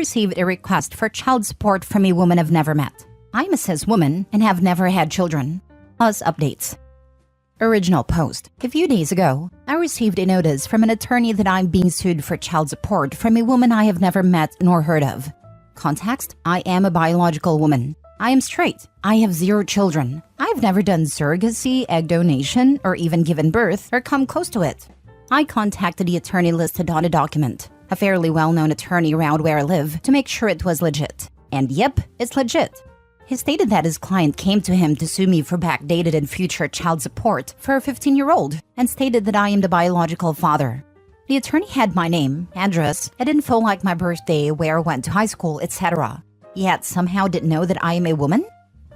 received a request for child support from a woman I've never met. I'm a cis woman and have never had children. Us updates. Original post. A few days ago, I received a notice from an attorney that I'm being sued for child support from a woman I have never met nor heard of. Context: I am a biological woman. I am straight. I have 0 children. I've never done surrogacy, egg donation, or even given birth or come close to it. I contacted the attorney listed on a document, a fairly well-known attorney around where I live, to make sure it was legit. And yep, it's legit. He stated that his client came to him to sue me for backdated and future child support for a 15-year-old and stated that I am the biological father. The attorney had my name, address, and info like my birthday, where I went to high school, etc. Yet somehow didn't know that I am a woman?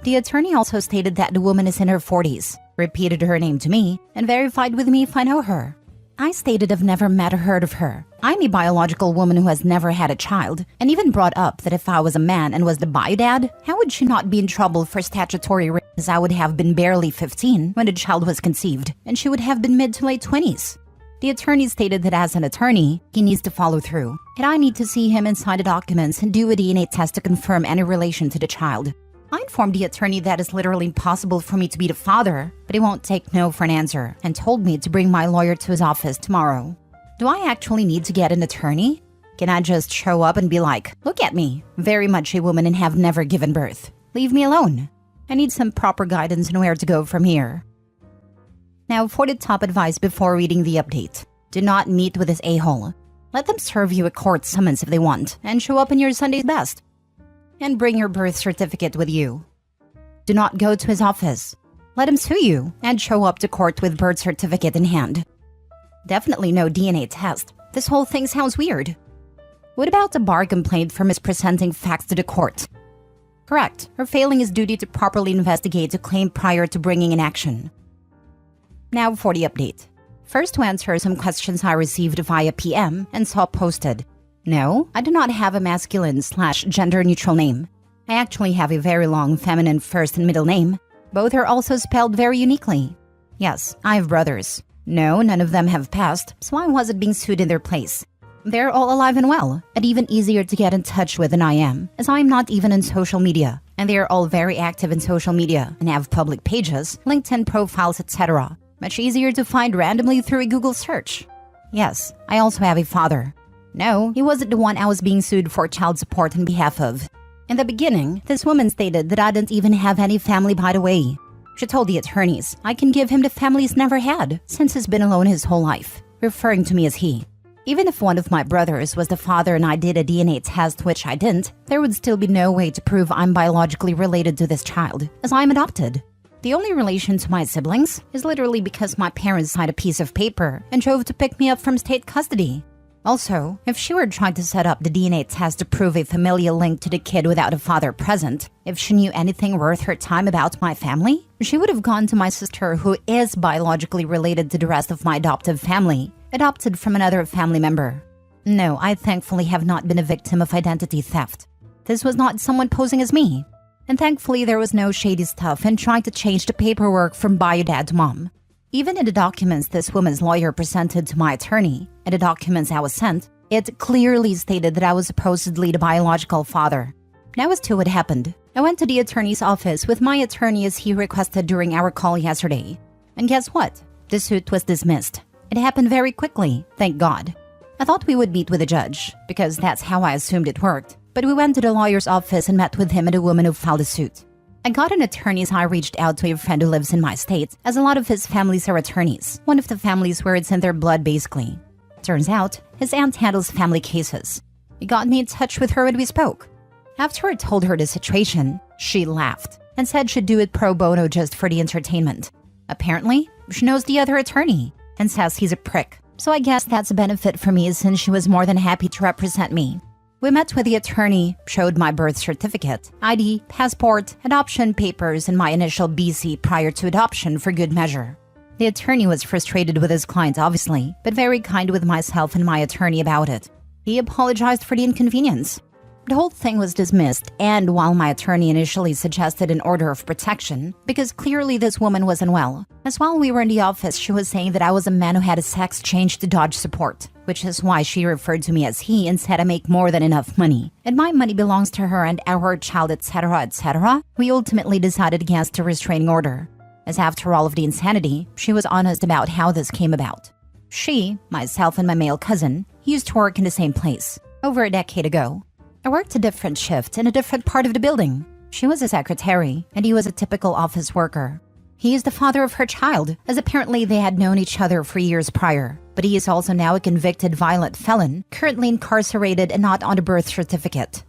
The attorney also stated that the woman is in her 40s, repeated her name to me, and verified with me if I know her. I stated I've never met or heard of her. I'm a biological woman who has never had a child, and even brought up that if I was a man and was the bio-dad, how would she not be in trouble for statutory rape, as I would have been barely 15 when the child was conceived, and she would have been mid to late 20s. The attorney stated that as an attorney, he needs to follow through, and I need to see him and sign the documents and do a DNA test to confirm any relation to the child. I informed the attorney that it's literally impossible for me to be the father, but he won't take no for an answer and told me to bring my lawyer to his office tomorrow. Do I actually need to get an attorney? Can I just show up and be like, look at me, very much a woman and have never given birth. Leave me alone. I need some proper guidance on where to go from here. Now for the top advice before reading the update. Do not meet with this a-hole. Let them serve you a court summons if they want and show up in your Sunday's best. And bring your birth certificate with you. Do not go to his office. Let him sue you and show up to court with birth certificate in hand. Definitely no DNA test. This whole thing sounds weird. What about a bar complaint for mispresenting facts to the court? Correct, or failing his duty to properly investigate a claim prior to bringing an action. Now for the update. First, to answer some questions I received via PM and saw posted. No, I do not have a masculine/gender-neutral name. I actually have a very long feminine first and middle name. Both are also spelled very uniquely. Yes, I have brothers. No, none of them have passed, so I wasn't being sued in their place. They're all alive and well, and even easier to get in touch with than I am, as I'm not even in social media, and they are all very active in social media and have public pages, LinkedIn profiles, etc. Much easier to find randomly through a Google search. Yes, I also have a father. No, he wasn't the one I was being sued for child support on behalf of. In the beginning, this woman stated that I didn't even have any family by the way. She told the attorneys I can give him the family he's never had, since he's been alone his whole life, referring to me as he. Even if one of my brothers was the father and I did a DNA test, which I didn't, there would still be no way to prove I'm biologically related to this child, as I'm adopted. The only relation to my siblings is literally because my parents signed a piece of paper and drove to pick me up from state custody. Also, if she were trying to set up the DNA test to prove a familial link to the kid without a father present, if she knew anything worth her time about my family, she would have gone to my sister who is biologically related to the rest of my adoptive family, adopted from another family member. No, I thankfully have not been a victim of identity theft. This was not someone posing as me. And thankfully there was no shady stuff in trying to change the paperwork from bio-dad to mom. Even in the documents this woman's lawyer presented to my attorney, and the documents I was sent, it clearly stated that I was supposedly the biological father. Now as to what happened. I went to the attorney's office with my attorney as he requested during our call yesterday. And guess what? The suit was dismissed. It happened very quickly, thank God. I thought we would meet with the judge, because that's how I assumed it worked. But we went to the lawyer's office and met with him and the woman who filed the suit. I got an attorney as I reached out to a friend who lives in my state, as a lot of his families are attorneys, one of the families where it's in their blood basically. Turns out, his aunt handles family cases. He got me in touch with her and we spoke. After I told her the situation, she laughed and said she'd do it pro bono just for the entertainment. Apparently, she knows the other attorney and says he's a prick. So I guess that's a benefit for me since she was more than happy to represent me. We met with the attorney, showed my birth certificate, ID, passport, adoption papers, and my initial BC prior to adoption for good measure. The attorney was frustrated with his client obviously, but very kind with myself and my attorney about it. He apologized for the inconvenience. The whole thing was dismissed, and while my attorney initially suggested an order of protection, because clearly this woman was unwell, as while we were in the office, she was saying that I was a man who had a sex change to dodge support, which is why she referred to me as he and said I make more than enough money, and my money belongs to her and our child, etc., etc. We ultimately decided against a restraining order, as after all of the insanity, she was honest about how this came about. She, myself, and my male cousin used to work in the same place over a decade ago. I worked a different shift in a different part of the building. She was a secretary, and he was a typical office worker. He is the father of her child, as apparently they had known each other for years prior. But he is also now a convicted violent felon, currently incarcerated and not on a birth certificate.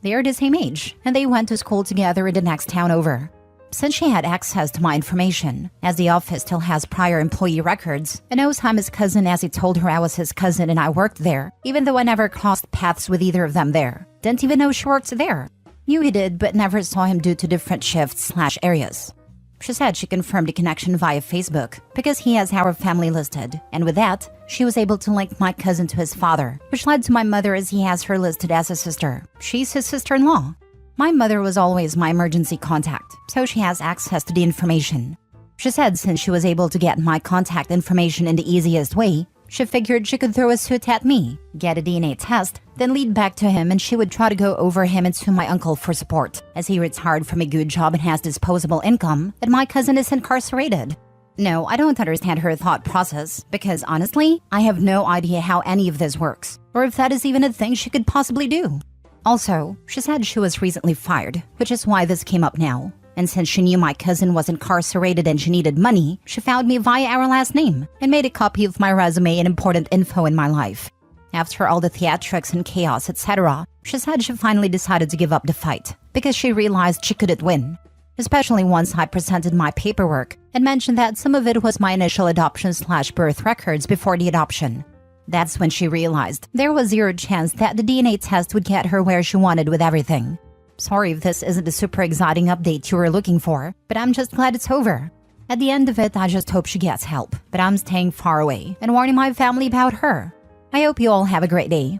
They are the same age, and they went to school together in the next town over. Since she had access to my information, as the office still has prior employee records, and knows I'm his cousin as he told her I was his cousin and I worked there, even though I never crossed paths with either of them there. Didn't even know she worked there. Knew he did, but never saw him due to different shifts/areas. She said she confirmed the connection via Facebook because he has our family listed, and with that, she was able to link my cousin to his father, which led to my mother as he has her listed as a sister. She's his sister-in-law. My mother was always my emergency contact, so she has access to the information. She said since she was able to get my contact information in the easiest way, she figured she could throw a suit at me, get a DNA test, then lead back to him, and she would try to go over him and to my uncle for support, as he retired from a good job and has disposable income, and my cousin is incarcerated. No, I don't understand her thought process, because honestly, I have no idea how any of this works, or if that is even a thing she could possibly do. Also, she said she was recently fired, which is why this came up now. And since she knew my cousin was incarcerated and she needed money, she found me via our last name and made a copy of my resume and important info in my life. After all the theatrics and chaos, etc., she said she finally decided to give up the fight because she realized she couldn't win. Especially once I presented my paperwork and mentioned that some of it was my initial adoption/birth records before the adoption. That's when she realized there was zero chance that the DNA test would get her where she wanted with everything. Sorry if this isn't the super exciting update you were looking for, but I'm just glad it's over. At the end of it, I just hope she gets help, but I'm staying far away and warning my family about her. I hope you all have a great day.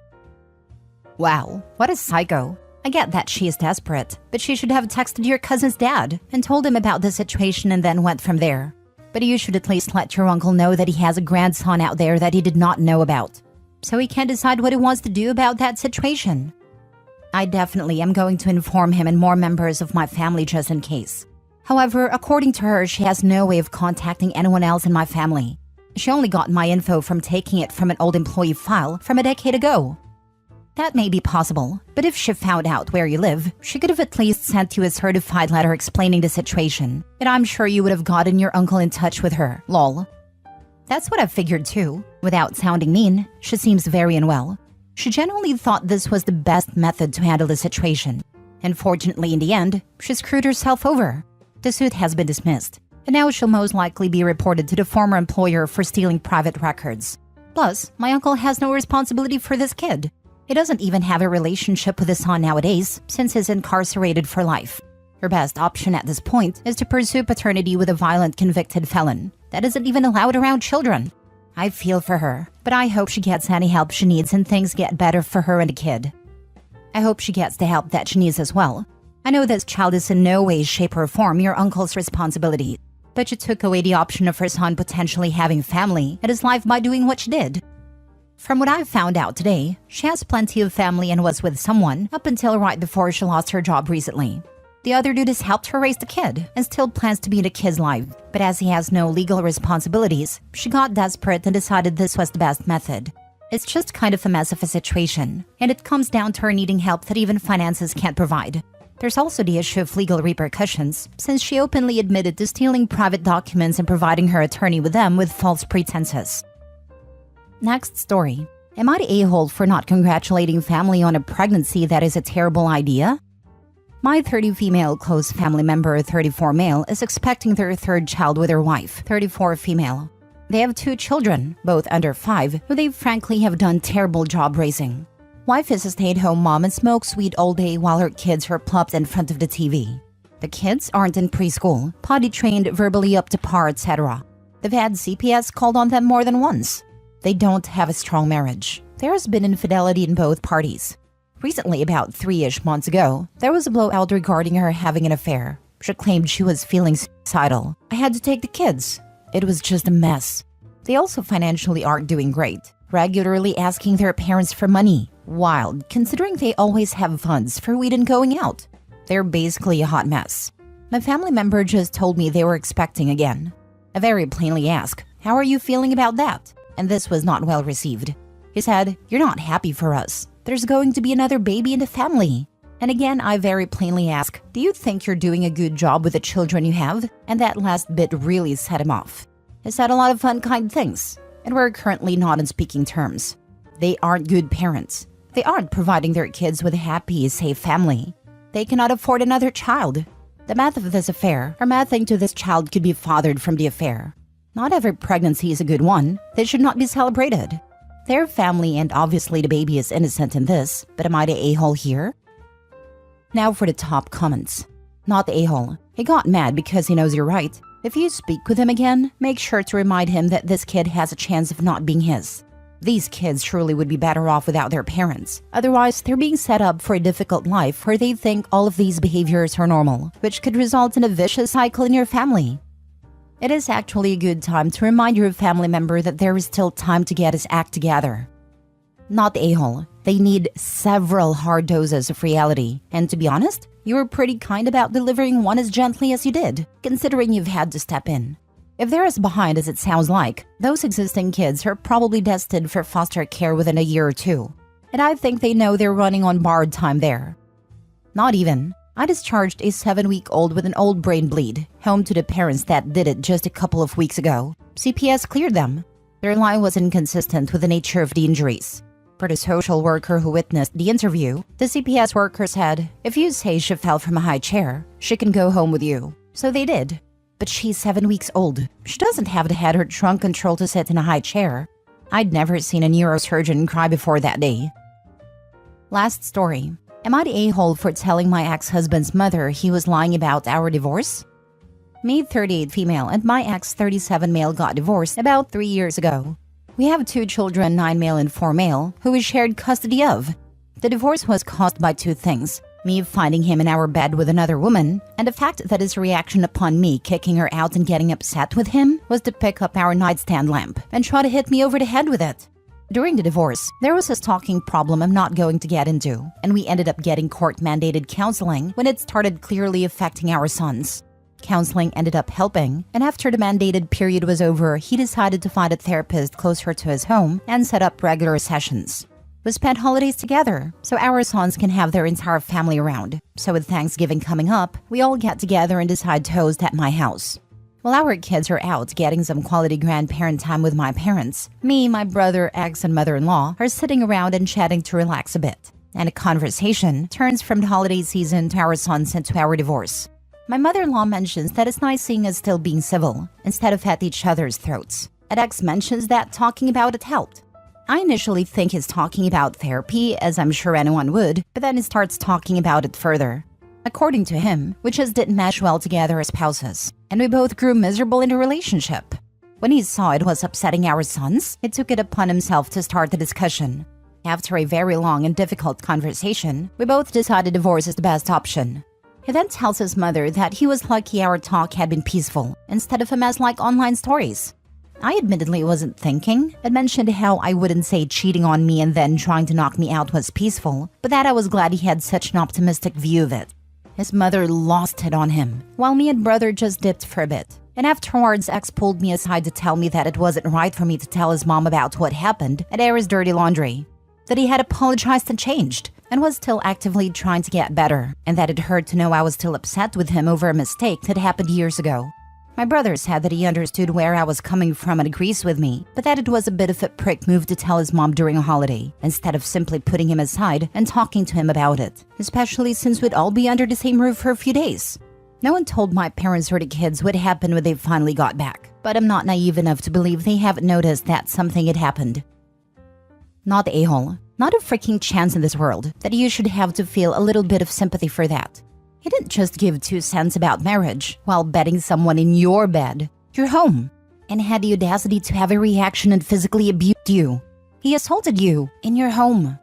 Wow, what a psycho. I get that she is desperate, but she should have texted your cousin's dad and told him about the situation and then went from there. But you should at least let your uncle know that he has a grandson out there that he did not know about, so he can decide what he wants to do about that situation. I definitely am going to inform him and more members of my family just in case. However, according to her, she has no way of contacting anyone else in my family. She only got my info from taking it from an old employee file from a decade ago. That may be possible, but if she found out where you live, she could have at least sent you a certified letter explaining the situation, and I'm sure you would have gotten your uncle in touch with her, lol. That's what I figured too. Without sounding mean, she seems very unwell. She genuinely thought this was the best method to handle the situation. Unfortunately, in the end, she screwed herself over. The suit has been dismissed, and now she'll most likely be reported to the former employer for stealing private records. Plus, my uncle has no responsibility for this kid. He doesn't even have a relationship with his son nowadays, since he's incarcerated for life. Her best option at this point is to pursue paternity with a violent convicted felon that isn't even allowed around children. I feel for her, but I hope she gets any help she needs and things get better for her and the kid. I hope she gets the help that she needs as well. I know this child is in no way, shape, or form your uncle's responsibility, but you took away the option of her son potentially having family and his life by doing what she did. From what I've found out today, she has plenty of family and was with someone up until right before she lost her job recently. The other dude has helped her raise the kid and still plans to be in the kid's life, but as he has no legal responsibilities, she got desperate and decided this was the best method. It's just kind of a mess of a situation, and it comes down to her needing help that even finances can't provide. There's also the issue of legal repercussions, since she openly admitted to stealing private documents and providing her attorney with them with false pretenses. Next story. Am I the a-hole for not congratulating family on a pregnancy that is a terrible idea? My 30 female close family member, 34 male, is expecting their third child with her wife, 34 female. They have 2 children, both under 5, who they frankly have done terrible job raising. Wife is a stay-at-home mom and smokes weed all day while her kids are plopped in front of the TV. The kids aren't in preschool, potty trained, verbally up to par, etc. They've had CPS called on them more than once. They don't have a strong marriage. There has been infidelity in both parties. Recently, about 3-ish months ago, there was a blowout regarding her having an affair. She claimed she was feeling suicidal. I had to take the kids. It was just a mess. They also financially aren't doing great, regularly asking their parents for money. Wild, considering they always have funds for weed and going out. They're basically a hot mess. My family member just told me they were expecting again. I very plainly asked, "How are you feeling about that?" And this was not well received. He said, "You're not happy for us. There's going to be another baby in the family." And again, I very plainly ask, "Do you think you're doing a good job with the children you have?" And that last bit really set him off. He said a lot of unkind things, and we're currently not on speaking terms. They aren't good parents. They aren't providing their kids with a happy, safe family. They cannot afford another child. The math of this affair, or mathing to this child, could be fathered from the affair. Not every pregnancy is a good one. They should not be celebrated. Their family, and obviously the baby, is innocent in this, but am I the a-hole here? Now for the top comments. Not the a-hole. He got mad because he knows you're right. If you speak with him again, make sure to remind him that this kid has a chance of not being his. These kids surely would be better off without their parents. Otherwise, they're being set up for a difficult life where they think all of these behaviors are normal, which could result in a vicious cycle in your family. It is actually a good time to remind your family member that there is still time to get his act together. Not the a-hole. They need several hard doses of reality. And to be honest, you were pretty kind about delivering one as gently as you did, considering you've had to step in. If they're as behind as it sounds like, those existing kids are probably destined for foster care within a year or two. And I think they know they're running on borrowed time there. Not even. I discharged a 7-week-old with an old brain bleed, home to the parents that did it just a couple of weeks ago. CPS cleared them. Their line was inconsistent with the nature of the injuries. For the social worker who witnessed the interview, the CPS worker said, "If you say she fell from a high chair, she can go home with you." So they did. But she's 7 weeks old. She doesn't have the head or trunk control to sit in a high chair. I'd never seen a neurosurgeon cry before that day. Last story. Am I the a-hole for telling my ex-husband's mother he was lying about our divorce? Me, 38 female, and my ex, 37 male, got divorced about 3 years ago. We have 2 children, 9 male and 4 male, who we shared custody of. The divorce was caused by 2 things. Me finding him in our bed with another woman, and the fact that his reaction upon me kicking her out and getting upset with him was to pick up our nightstand lamp and try to hit me over the head with it. During the divorce, there was a stalking problem I'm not going to get into, and we ended up getting court-mandated counseling when it started clearly affecting our sons. Counseling ended up helping, and after the mandated period was over, he decided to find a therapist closer to his home and set up regular sessions. We spent holidays together, so our sons can have their entire family around. So with Thanksgiving coming up, we all get together and decide to host at my house. While our kids are out getting some quality grandparent time with my parents, me, my brother, ex, and mother-in-law are sitting around and chatting to relax a bit. And a conversation turns from the holiday season to our sons and to our divorce. My mother-in-law mentions that it's nice seeing us still being civil, instead of at each other's throats. And ex mentions that talking about it helped. I initially think he's talking about therapy, as I'm sure anyone would, but then he starts talking about it further. According to him, we just didn't mesh well together as spouses, and we both grew miserable in the relationship. When he saw it was upsetting our sons, he took it upon himself to start the discussion. After a very long and difficult conversation, we both decided divorce is the best option. He then tells his mother that he was lucky our talk had been peaceful, instead of a mess like online stories. I admittedly wasn't thinking. It mentioned how I wouldn't say cheating on me and then trying to knock me out was peaceful, but that I was glad he had such an optimistic view of it. His mother lost it on him, while me and brother just dipped for a bit. And afterwards, ex pulled me aside to tell me that it wasn't right for me to tell his mom about what happened and air his dirty laundry. That he had apologized and changed, and was still actively trying to get better, and that it hurt to know I was still upset with him over a mistake that happened years ago. My brother said that he understood where I was coming from and agrees with me, but that it was a bit of a prick move to tell his mom during a holiday, instead of simply putting him aside and talking to him about it, especially since we'd all be under the same roof for a few days. No one told my parents or the kids what happened when they finally got back, but I'm not naive enough to believe they haven't noticed that something had happened. Not the a-hole. Not a freaking chance in this world that you should have to feel a little bit of sympathy for that. He didn't just give 2 cents about marriage while betting someone in your bed, your home, and had the audacity to have a reaction and physically abused you. He assaulted you in your home.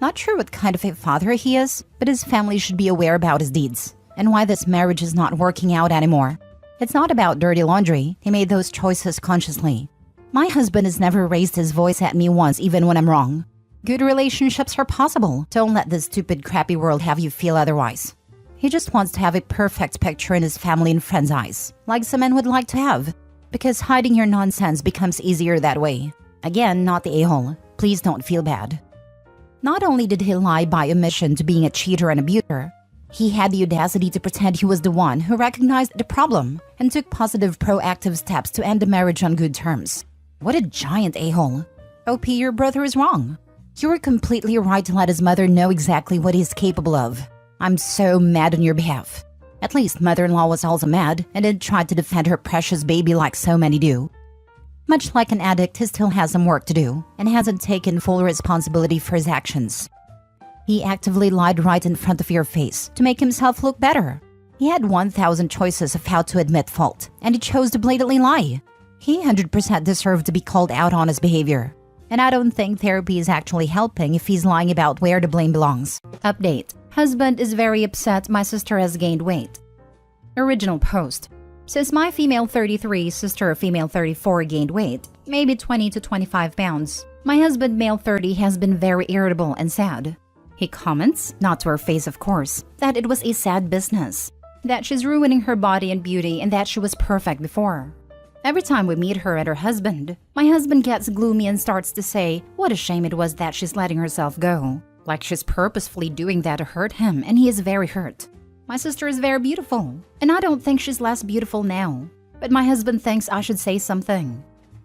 Not sure what kind of a father he is, but his family should be aware about his deeds and why this marriage is not working out anymore. It's not about dirty laundry. He made those choices consciously. My husband has never raised his voice at me once, even when I'm wrong. Good relationships are possible. Don't let this stupid, crappy world have you feel otherwise. He just wants to have a perfect picture in his family and friends' eyes, like some men would like to have, because hiding your nonsense becomes easier that way. Again, not the a-hole. Please don't feel bad. Not only did he lie by omission to being a cheater and abuser, he had the audacity to pretend he was the one who recognized the problem and took positive proactive steps to end the marriage on good terms. What a giant a-hole. OP, your brother is wrong. You were completely right to let his mother know exactly what he's capable of. I'm so mad on your behalf. At least mother-in-law was also mad and didn't try to defend her precious baby like so many do. Much like an addict, he still has some work to do and hasn't taken full responsibility for his actions. He actively lied right in front of your face to make himself look better. He had 1,000 choices of how to admit fault, and he chose to blatantly lie. He 100% deserved to be called out on his behavior. And I don't think therapy is actually helping if he's lying about where the blame belongs. Update. Husband is very upset my sister has gained weight. Original post. Since my female 33 sister female 34 gained weight, maybe 20 to 25 pounds, my husband male 30 has been very irritable and sad. He comments, not to her face of course, that it was a sad business, that she's ruining her body and beauty and that she was perfect before. Every time we meet her and her husband, my husband gets gloomy and starts to say what a shame it was that she's letting herself go. Like she's purposefully doing that to hurt him, and he is very hurt. My sister is very beautiful, and I don't think she's less beautiful now. But my husband thinks I should say something.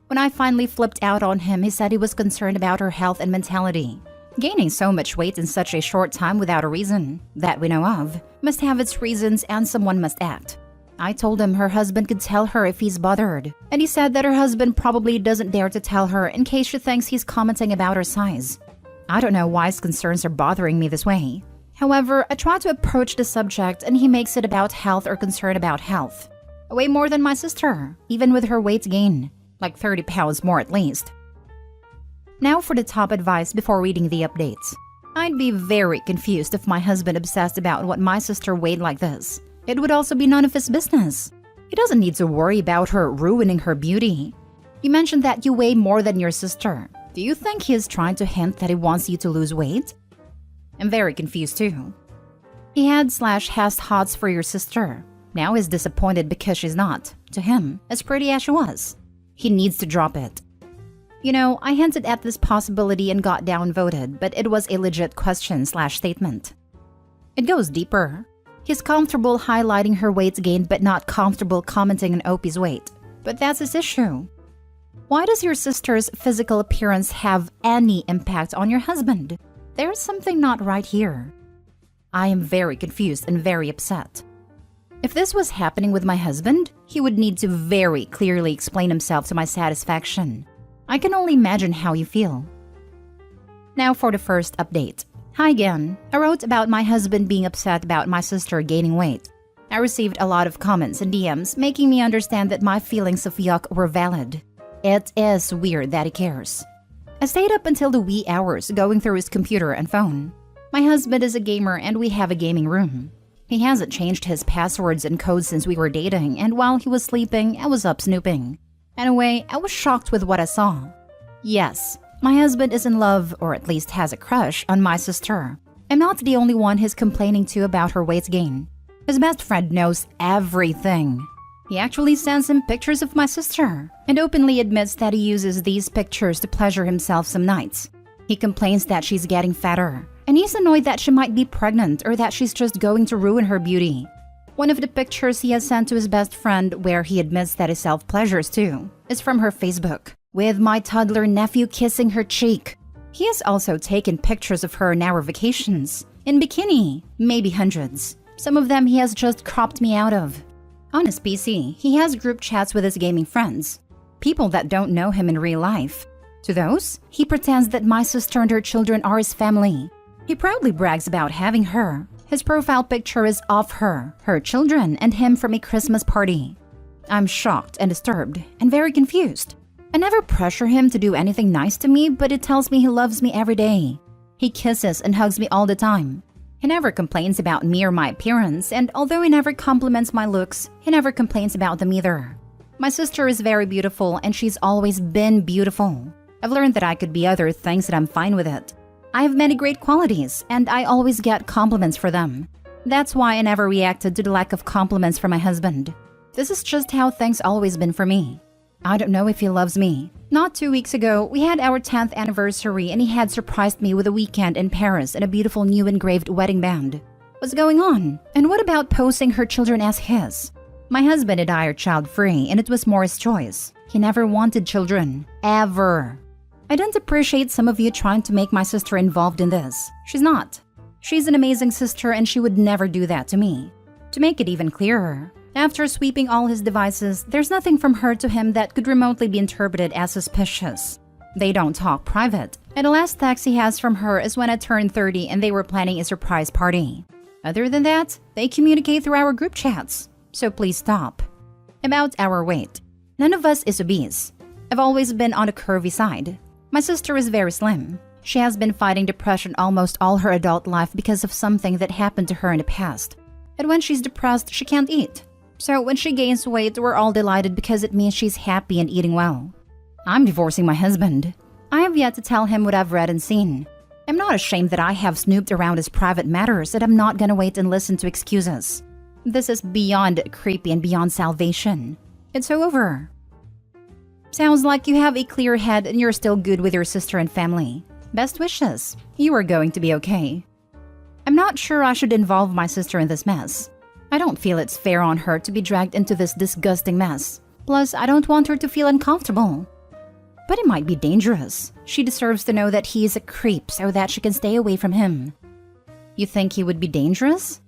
When I finally flipped out on him, he said he was concerned about her health and mentality. Gaining so much weight in such a short time without a reason, that we know of, must have its reasons and someone must act. I told him her husband could tell her if he's bothered, and he said that her husband probably doesn't dare to tell her in case she thinks he's commenting about her size. I don't know why his concerns are bothering me this way. However, I try to approach the subject and he makes it about health or concern about health. Way more than my sister, even with her weight gain, like 30 pounds more at least. Now for the top advice before reading the updates. I'd be very confused if my husband obsessed about what my sister weighed like this. It would also be none of his business. He doesn't need to worry about her ruining her beauty. You mentioned that you weigh more than your sister. Do you think he is trying to hint that he wants you to lose weight? I'm very confused too. He had/has thoughts for your sister. Now he's disappointed because she's not, to him, as pretty as she was. He needs to drop it. You know, I hinted at this possibility and got downvoted, but it was a legit question/statement. It goes deeper. He's comfortable highlighting her weight gain but not comfortable commenting on Opie's weight. But that's his issue. Why does your sister's physical appearance have any impact on your husband? There's something not right here. I am very confused and very upset. If this was happening with my husband, he would need to very clearly explain himself to my satisfaction. I can only imagine how you feel. Now for the first update. Hi again. I wrote about my husband being upset about my sister gaining weight. I received a lot of comments and DMs making me understand that my feelings of yuck were valid. It is weird that he cares. I stayed up until the wee hours going through his computer and phone. My husband is a gamer and we have a gaming room. He hasn't changed his passwords and codes since we were dating, and while he was sleeping, I was up snooping. Anyway, I was shocked with what I saw. Yes, my husband is in love, or at least has a crush, on my sister. I'm not the only one he's complaining to about her weight gain. His best friend knows everything. He actually sends him pictures of my sister, and openly admits that he uses these pictures to pleasure himself some nights. He complains that she's getting fatter, and he's annoyed that she might be pregnant or that she's just going to ruin her beauty. One of the pictures he has sent to his best friend, where he admits that he self-pleasures too, is from her Facebook, with my toddler nephew kissing her cheek. He has also taken pictures of her on our vacations, in bikini, maybe hundreds. Some of them he has just cropped me out of. On his PC, he has group chats with his gaming friends, people that don't know him in real life. To those, he pretends that my sister and her children are his family. He proudly brags about having her. His profile picture is of her, her children, and him from a Christmas party. I'm shocked and disturbed, and very confused. I never pressure him to do anything nice to me, but it tells me he loves me every day. He kisses and hugs me all the time. He never complains about me or my appearance, and although he never compliments my looks, he never complains about them either. My sister is very beautiful and she's always been beautiful. I've learned that I could be other things and I'm fine with it. I have many great qualities and I always get compliments for them. That's why I never reacted to the lack of compliments from my husband. This is just how things always been for me. I don't know if he loves me. Not 2 weeks ago, we had our 10th anniversary and he had surprised me with a weekend in Paris and a beautiful new engraved wedding band. What's going on? And what about posing her children as his? My husband and I are child-free and it was more his choice. He never wanted children. Ever. I don't appreciate some of you trying to make my sister involved in this. She's not. She's an amazing sister and she would never do that to me. To make it even clearer, after sweeping all his devices, there's nothing from her to him that could remotely be interpreted as suspicious. They don't talk private, and the last text he has from her is when I turned 30 and they were planning a surprise party. Other than that, they communicate through our group chats, so please stop. About our weight. None of us is obese. I've always been on the curvy side. My sister is very slim. She has been fighting depression almost all her adult life because of something that happened to her in the past. And when she's depressed, she can't eat. So when she gains weight, we're all delighted because it means she's happy and eating well. I'm divorcing my husband. I have yet to tell him what I've read and seen. I'm not ashamed that I have snooped around his private matters, and I'm not gonna wait and listen to excuses. This is beyond creepy and beyond salvation. It's over. Sounds like you have a clear head and you're still good with your sister and family. Best wishes. You are going to be okay. I'm not sure I should involve my sister in this mess. I don't feel it's fair on her to be dragged into this disgusting mess. Plus, I don't want her to feel uncomfortable. But it might be dangerous. She deserves to know that he is a creep so that she can stay away from him. You think he would be dangerous?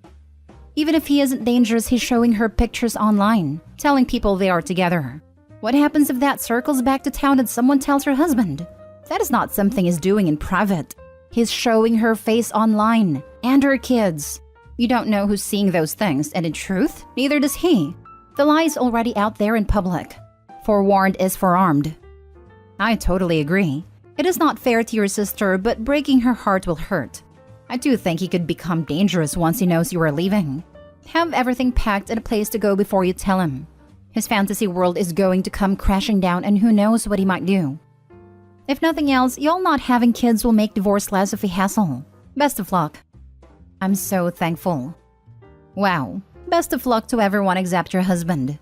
Even if he isn't dangerous, he's showing her pictures online, telling people they are together. What happens if that circles back to town and someone tells her husband? That is not something he's doing in private. He's showing her face online, and her kids. You don't know who's seeing those things, and in truth, neither does he. The lie is already out there in public. Forewarned is forearmed. I totally agree. It is not fair to your sister, but breaking her heart will hurt. I do think he could become dangerous once he knows you are leaving. Have everything packed and a place to go before you tell him. His fantasy world is going to come crashing down and who knows what he might do. If nothing else, y'all not having kids will make divorce less of a hassle. Best of luck. I'm so thankful. Wow. Best of luck to everyone except your husband.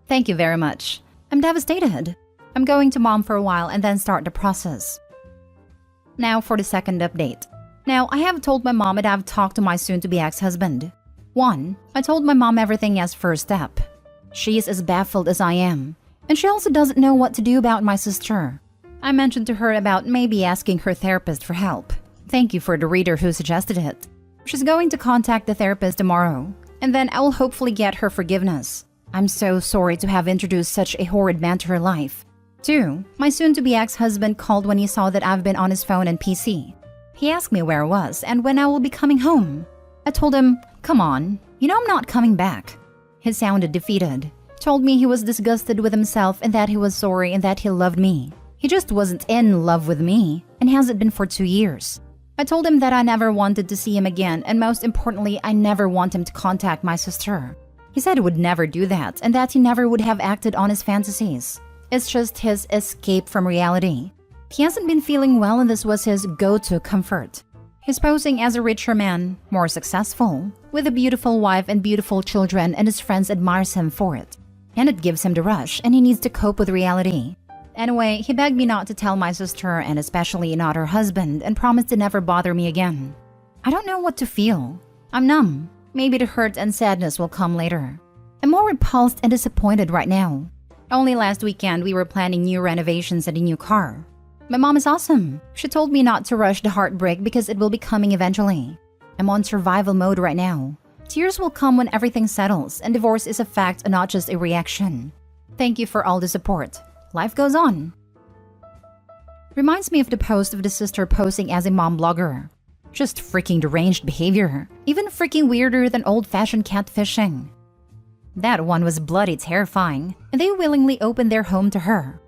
Thank you very much. I'm devastated. I'm going to mom for a while and then start the process. Now for the second update. Now, I have told my mom and I've talked to my soon-to-be ex-husband. 1. I told my mom everything as first step. She is as baffled as I am. And she also doesn't know what to do about my sister. I mentioned to her about maybe asking her therapist for help. Thank you for the reader who suggested it. She's going to contact the therapist tomorrow, and then I will hopefully get her forgiveness. I'm so sorry to have introduced such a horrid man to her life. 2. My soon-to-be ex-husband called when he saw that I've been on his phone and PC. He asked me where I was and when I will be coming home. I told him, come on, you know I'm not coming back. He sounded defeated. Told me he was disgusted with himself and that he was sorry and that he loved me. He just wasn't in love with me and hasn't been for 2 years. I told him that I never wanted to see him again, and most importantly, I never want him to contact my sister. He said he would never do that, and that he never would have acted on his fantasies. It's just his escape from reality. He hasn't been feeling well, and this was his go-to comfort. He's posing as a richer man, more successful, with a beautiful wife and beautiful children, and his friends admires him for it. And it gives him the rush, and he needs to cope with reality. Anyway, he begged me not to tell my sister and especially not her husband and promised to never bother me again. I don't know what to feel. I'm numb. Maybe the hurt and sadness will come later. I'm more repulsed and disappointed right now. Only last weekend we were planning new renovations and a new car. My mom is awesome. She told me not to rush the heartbreak because it will be coming eventually. I'm on survival mode right now. Tears will come when everything settles and divorce is a fact and not just a reaction. Thank you for all the support. Life goes on. Reminds me of the post of the sister posing as a mom blogger. Just freaking deranged behavior. Even freaking weirder than old-fashioned catfishing. That one was bloody terrifying, and they willingly opened their home to her.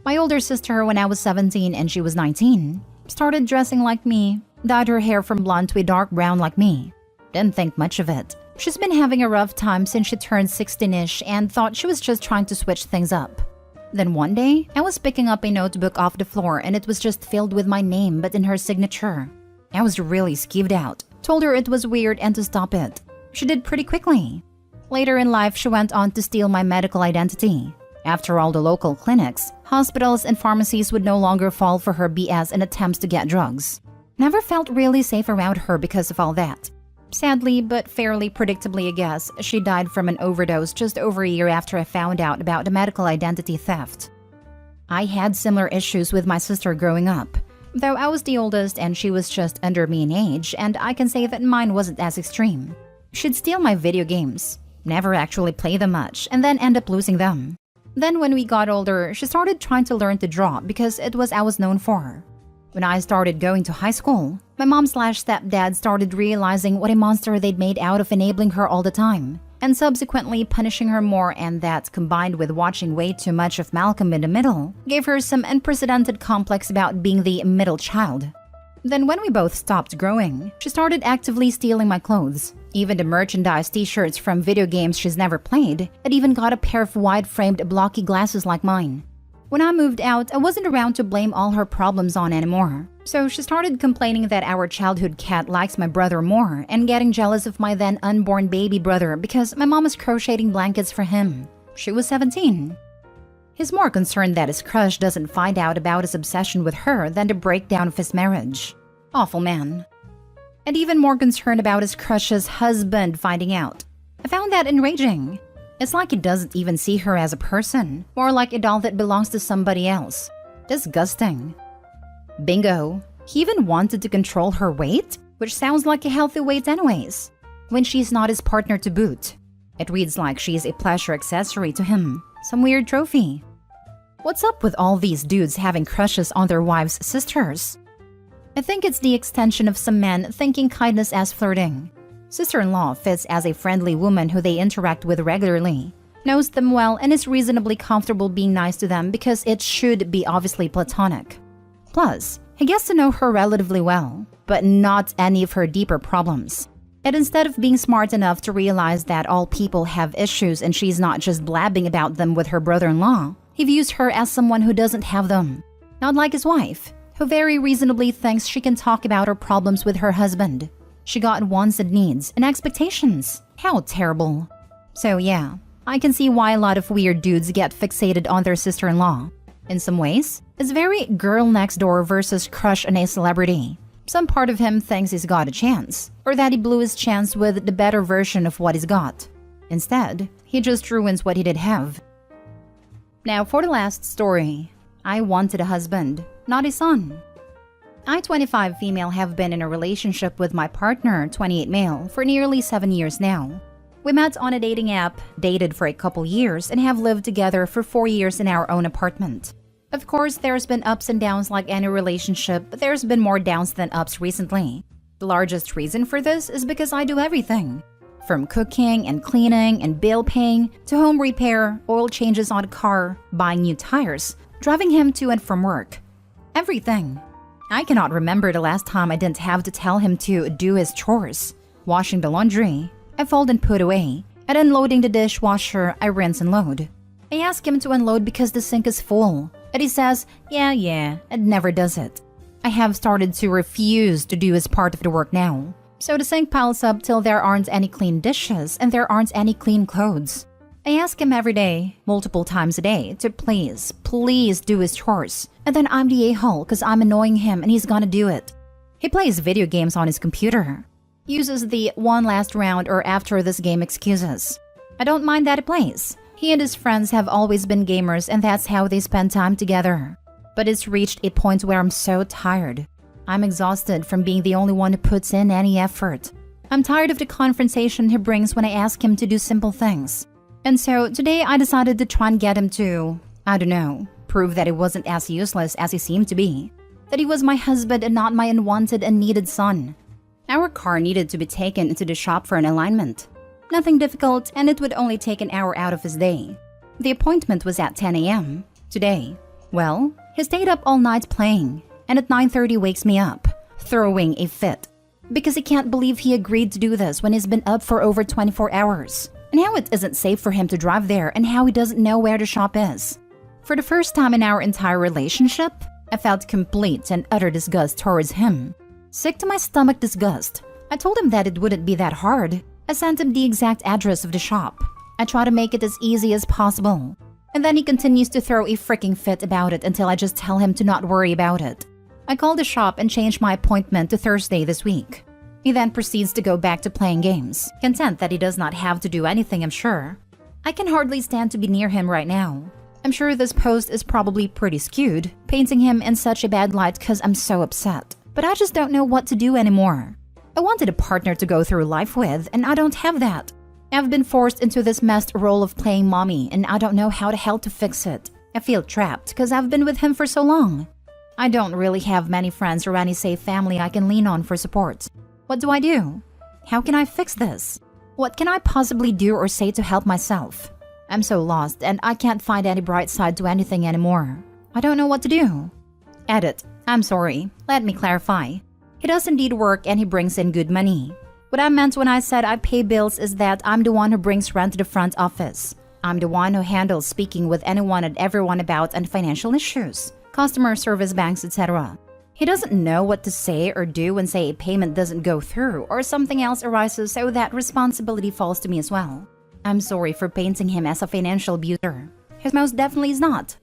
My older sister when I was 17 and she was 19. Started dressing like me, dyed her hair from blonde to a dark brown like me. Didn't think much of it. She's been having a rough time since she turned 16-ish and thought she was just trying to switch things up. Then one day, I was picking up a notebook off the floor and it was just filled with my name but in her signature. I was really skeeved out. Told her it was weird and to stop it. She did pretty quickly. Later in life, she went on to steal my medical identity. After all, the local clinics, hospitals, and pharmacies would no longer fall for her BS and attempts to get drugs. Never felt really safe around her because of all that. Sadly, but fairly predictably, I guess, she died from an overdose just over a year after I found out about the medical identity theft. I had similar issues with my sister growing up, though I was the oldest and she was just under me in age, and I can say that mine wasn't as extreme. She'd steal my video games, never actually play them much, and then end up losing them. Then when we got older, she started trying to learn to draw because it was I was known for. When I started going to high school, my mom/stepdad started realizing what a monster they'd made out of enabling her all the time, and subsequently punishing her more, and that, combined with watching way too much of Malcolm in the Middle, gave her some unprecedented complex about being the middle child. Then when we both stopped growing, she started actively stealing my clothes, even the merchandise t-shirts from video games she's never played, and even got a pair of wide-framed blocky glasses like mine. When I moved out, I wasn't around to blame all her problems on anymore. So she started complaining that our childhood cat likes my brother more and getting jealous of my then unborn baby brother because my mom was crocheting blankets for him. She was 17. He's more concerned that his crush doesn't find out about his obsession with her than the breakdown of his marriage. Awful man. And even more concerned about his crush's husband finding out. I found that enraging. It's like he doesn't even see her as a person, more like a doll that belongs to somebody else. Disgusting. Bingo. He even wanted to control her weight, which sounds like a healthy weight anyways, when she's not his partner to boot. It reads like she's a pleasure accessory to him, some weird trophy. What's up with all these dudes having crushes on their wives' sisters? I think it's the extension of some men thinking kindness as flirting. Sister-in-law fits as a friendly woman who they interact with regularly, knows them well, and is reasonably comfortable being nice to them because it should be obviously platonic. Plus, he gets to know her relatively well, but not any of her deeper problems. And instead of being smart enough to realize that all people have issues and she's not just blabbing about them with her brother-in-law, he views her as someone who doesn't have them. Not like his wife, who very reasonably thinks she can talk about her problems with her husband. She got wants and needs and expectations. How terrible. So yeah, I can see why a lot of weird dudes get fixated on their sister-in-law. In some ways, it's very girl next door versus crush on a celebrity. Some part of him thinks he's got a chance, or that he blew his chance with the better version of what he's got. Instead, he just ruins what he did have. Now for the last story. I wanted a husband, not a son. I, 25 female, have been in a relationship with my partner, 28 male, for nearly 7 years now. We met on a dating app, dated for a couple years, and have lived together for 4 years in our own apartment. Of course, there's been ups and downs like any relationship, but there's been more downs than ups recently. The largest reason for this is because I do everything. From cooking and cleaning and bill paying, to home repair, oil changes on a car, buying new tires, driving him to and from work. Everything. I cannot remember the last time I didn't have to tell him to do his chores. Washing the laundry, I fold and put away, and unloading the dishwasher, I rinse and load. I ask him to unload because the sink is full, and he says, yeah, and never does it. I have started to refuse to do his part of the work now. So the sink piles up till there aren't any clean dishes and there aren't any clean clothes. I ask him every day, multiple times a day, to please do his chores. And then I'm the a-hole because I'm annoying him and he's gonna do it. He plays video games on his computer. Uses the one last round or after this game excuses. I don't mind that he plays. He and his friends have always been gamers and that's how they spend time together. But it's reached a point where I'm so tired. I'm exhausted from being the only one who puts in any effort. I'm tired of the confrontation he brings when I ask him to do simple things. And so today I decided to try and get him to, I don't know, prove that he wasn't as useless as he seemed to be. That he was my husband and not my unwanted and needed son. Our car needed to be taken into the shop for an alignment. Nothing difficult, and it would only take an hour out of his day. The appointment was at 10 a.m. Today. Well, he stayed up all night playing. and at 9:30 wakes me up, throwing a fit. Because he can't believe he agreed to do this when he's been up for over 24 hours. And how it isn't safe for him to drive there and how he doesn't know where the shop is. For the first time in our entire relationship, I felt complete and utter disgust towards him. Sick to my stomach disgust. I told him that it wouldn't be that hard. I sent him the exact address of the shop. I try to make it as easy as possible. And then he continues to throw a freaking fit about it until I just tell him to not worry about it. I called the shop and changed my appointment to Thursday this week. He then proceeds to go back to playing games, content that he does not have to do anything, I'm sure. I can hardly stand to be near him right now. I'm sure this post is probably pretty skewed, painting him in such a bad light because I'm so upset. But I just don't know what to do anymore. I wanted a partner to go through life with, and I don't have that. I've been forced into this messed role of playing mommy, and I don't know how the hell to fix it. I feel trapped because I've been with him for so long. I don't really have many friends or any safe family I can lean on for support. What do I do? How can I fix this? What can I possibly do or say to help myself? I'm so lost and I can't find any bright side to anything anymore. I don't know what to do. Edit. I'm sorry. Let me clarify. He does indeed work and he brings in good money. What I meant when I said I pay bills is that I'm the one who brings rent to the front office. I'm the one who handles speaking with anyone and everyone about any financial issues, customer service, banks, etc. He doesn't know what to say or do when, say, a payment doesn't go through or something else arises, so that responsibility falls to me as well. I'm sorry for painting him as a financial abuser. He most definitely is not.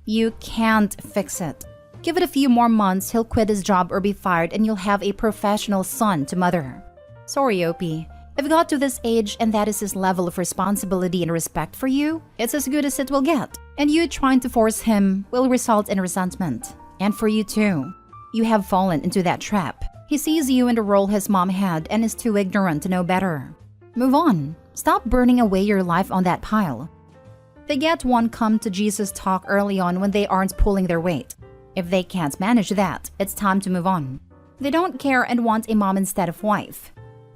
You can't fix it. Give it a few more months, he'll quit his job or be fired and you'll have a professional son to mother. Sorry, Opie. I've got to this age and that is his level of responsibility and respect for you. It's as good as it will get. And you trying to force him will result in resentment. And for you too. You have fallen into that trap. He sees you in the role his mom had and is too ignorant to know better. Move on. Stop burning away your life on that pile. They get one come to Jesus talk early on when they aren't pulling their weight. If they can't manage that, it's time to move on. They don't care and want a mom instead of wife.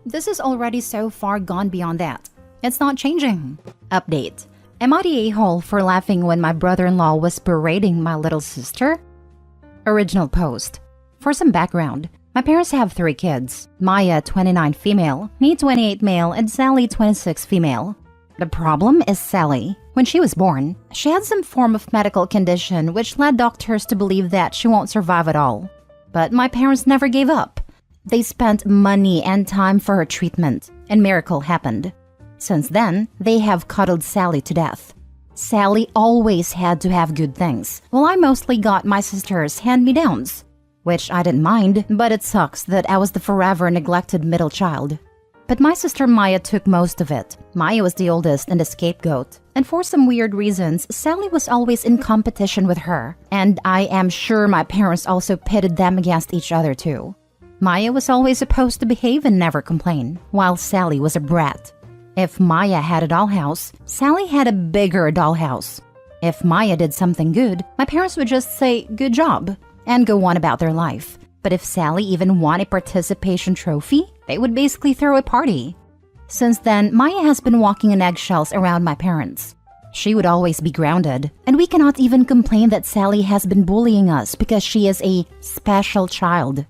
This is already so far gone beyond that. It's not changing. Update. Am I the a-hole for laughing when my brother-in-law was berating my little sister? Original post. For some background, my parents have 3 kids. Maya, 29 female, me 28 male, and Sally, 26 female. The problem is Sally. When she was born, she had some form of medical condition which led doctors to believe that she won't survive at all. But my parents never gave up. They spent money and time for her treatment, and miracle happened. Since then, they have cuddled Sally to death. Sally always had to have good things, while I mostly got my sister's hand-me-downs. Which I didn't mind, but it sucks that I was the forever neglected middle child. But my sister Maya took most of it. Maya was the oldest and the scapegoat. And for some weird reasons, Sally was always in competition with her. And I am sure my parents also pitted them against each other too. Maya was always supposed to behave and never complain, while Sally was a brat. If Maya had a dollhouse, Sally had a bigger dollhouse. If Maya did something good, my parents would just say, "Good job," and go on about their life. But if Sally even won a participation trophy, they would basically throw a party. Since then, Maya has been walking on eggshells around my parents. She would always be grounded, and we cannot even complain that Sally has been bullying us because she is a special child.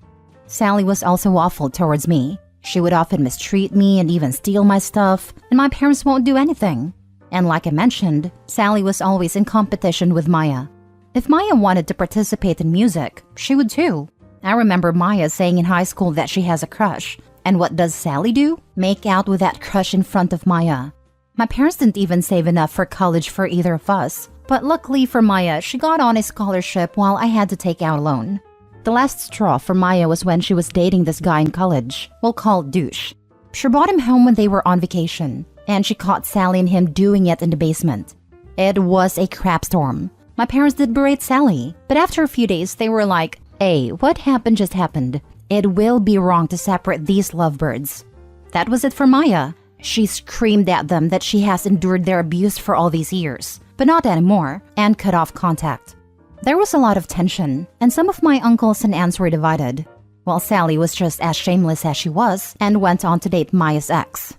Sally was also awful towards me. She would often mistreat me and even steal my stuff, and my parents won't do anything. And like I mentioned, Sally was always in competition with Maya. If Maya wanted to participate in music, she would too. I remember Maya saying in high school that she has a crush. And what does Sally do? Make out with that crush in front of Maya. My parents didn't even save enough for college for either of us. But luckily for Maya, she got on a scholarship while I had to take out a loan. The last straw for Maya was when she was dating this guy in college. We'll call it Douche. She brought him home when they were on vacation. And she caught Sally and him doing it in the basement. It was a crap storm. My parents did berate Sally. But after a few days, they were like, "Hey, what happened just happened. It will be wrong to separate these lovebirds." That was it for Maya. She screamed at them that she has endured their abuse for all these years, but not anymore, and cut off contact. There was a lot of tension, and some of my uncles and aunts were divided, while Sally was just as shameless as she was and went on to date Maya's ex.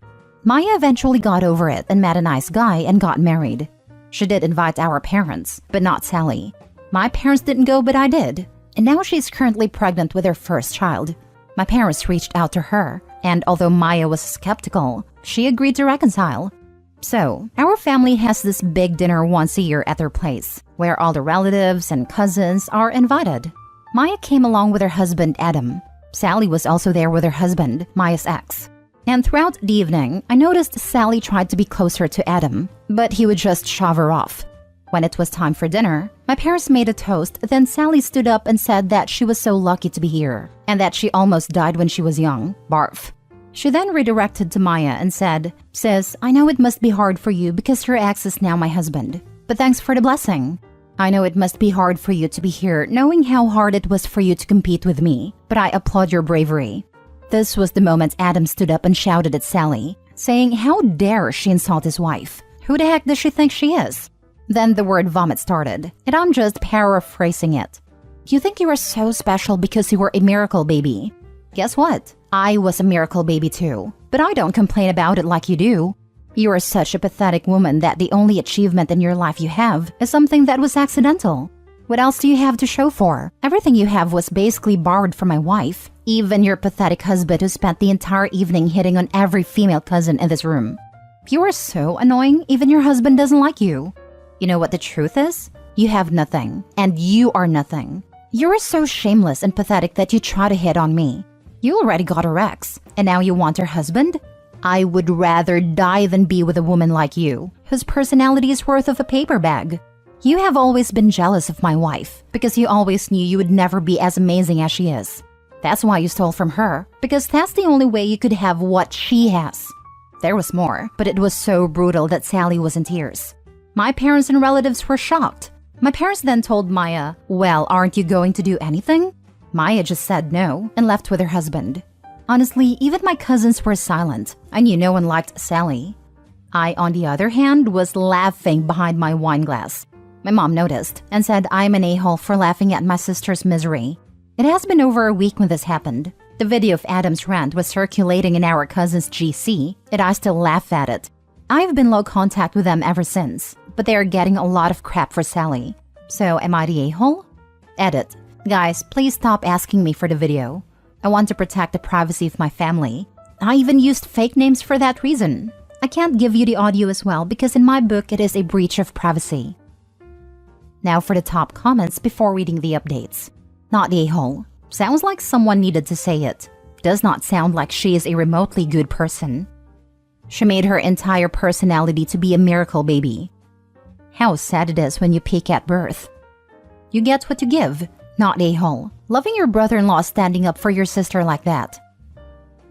Maya eventually got over it and met a nice guy and got married. She did invite our parents, but not Sally. My parents didn't go, but I did. and now she's currently pregnant with her first child. My parents reached out to her, and although Maya was skeptical, she agreed to reconcile. So, our family has this big dinner once a year at their place, where all the relatives and cousins are invited. Maya came along with her husband, Adam. Sally was also there with her husband, Maya's ex. And throughout the evening, I noticed Sally tried to be closer to Adam, but he would just shove her off. When it was time for dinner, my parents made a toast, then Sally stood up and said that she was so lucky to be here, and that she almost died when she was young. Barf. She then redirected to Maya and said, "Sis, I know it must be hard for you because your ex is now my husband, but thanks for the blessing. I know it must be hard for you to be here knowing how hard it was for you to compete with me, but I applaud your bravery." This was the moment Adam stood up and shouted at Sally, saying how dare she insult his wife. Who the heck does she think she is? Then the word vomit started, and I'm just paraphrasing it. You think you are so special because you were a miracle baby. Guess what? I was a miracle baby too, but I don't complain about it like you do. You are such a pathetic woman that the only achievement in your life you have is something that was accidental. What else do you have to show for? Everything you have was basically borrowed from my wife, even your pathetic husband who spent the entire evening hitting on every female cousin in this room. You are so annoying, even your husband doesn't like you. You know what the truth is? You have nothing, and you are nothing. You are so shameless and pathetic that you try to hit on me. You already got her ex, and now you want her husband? I would rather die than be with a woman like you, whose personality is worth of a paper bag. You have always been jealous of my wife, because you always knew you would never be as amazing as she is. That's why you stole from her, because that's the only way you could have what she has. There was more, but it was so brutal that Sally was in tears. My parents and relatives were shocked. My parents then told Maya, "Well, aren't you going to do anything?" Maya just said no and left with her husband. Honestly, even my cousins were silent. I knew no one liked Sally. I, on the other hand, was laughing behind my wine glass. My mom noticed and said I'm an a-hole for laughing at my sister's misery. It has been over a week when this happened. The video of Adam's rant was circulating in our cousin's GC, and I still laugh at it. I've been low contact with them ever since, but they are getting a lot of crap for Sally. So am I the a-hole? Edit. Guys, please stop asking me for the video. I want to protect the privacy of my family. I even used fake names for that reason. I can't give you the audio as well because in my book it is a breach of privacy. Now for the top comments before reading the updates. Not the a-hole. Sounds like someone needed to say it. Does not sound like she is a remotely good person. She made her entire personality to be a miracle baby. How sad it is when you peak at birth. You get what you give. Not a-hole. Loving your brother-in-law standing up for your sister like that.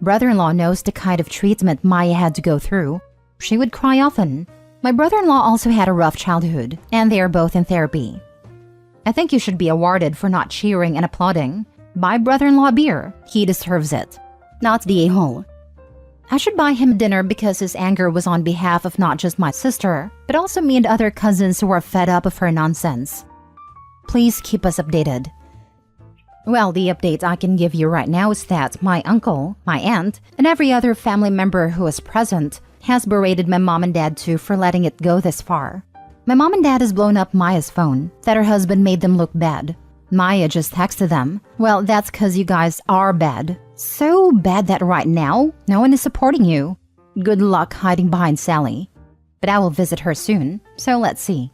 Brother-in-law knows the kind of treatment Maya had to go through. She would cry often. My brother-in-law also had a rough childhood, and they are both in therapy. I think you should be awarded for not cheering and applauding. Buy brother-in-law beer. He deserves it. Not the a-hole. I should buy him dinner because his anger was on behalf of not just my sister, but also me and other cousins who are fed up of her nonsense. Please keep us updated. Well, the update I can give you right now is that my uncle, my aunt, and every other family member who is present has berated my mom and dad too for letting it go this far. My mom and dad has blown up Maya's phone, that her husband made them look bad. Maya just texted them, "Well, that's cause you guys are bad. So bad that right now, no one is supporting you. Good luck hiding behind Sally." But I will visit her soon, so let's see.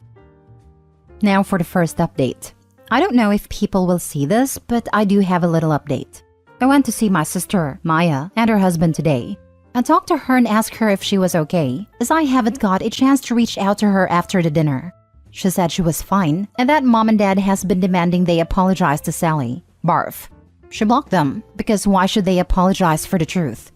Now for the first update. I don't know if people will see this, but I do have a little update. I went to see my sister, Maya, and her husband today. I talked to her and asked her if she was okay, as I haven't got a chance to reach out to her after the dinner. She said she was fine, and that mom and dad has been demanding they apologize to Sally. Barf. She blocked them, because why should they apologize for the truth?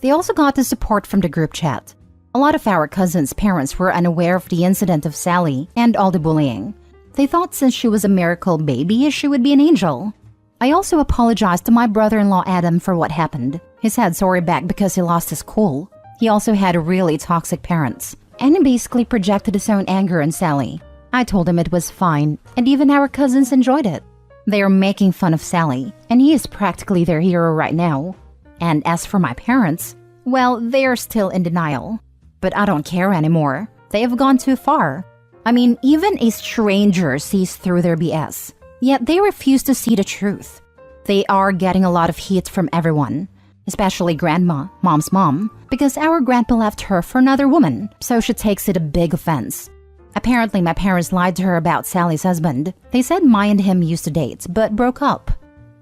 They also got the support from the group chat. A lot of our cousins' parents were unaware of the incident of Sally and all the bullying. They thought since she was a miracle baby, she would be an angel. I also apologized to my brother-in-law Adam for what happened. He said sorry back because he lost his cool. He also had really toxic parents, and he basically projected his own anger on Sally. I told him it was fine, and even our cousins enjoyed it. They are making fun of Sally, and he is practically their hero right now. And as for my parents, well, they are still in denial. But I don't care anymore. They have gone too far. I mean, even a stranger sees through their BS. Yet they refuse to see the truth. They are getting a lot of heat from everyone, especially Grandma, Mom's mom, because our grandpa left her for another woman, so she takes it a big offense. Apparently, my parents lied to her about Sally's husband. They said Maya and him used to date, but broke up.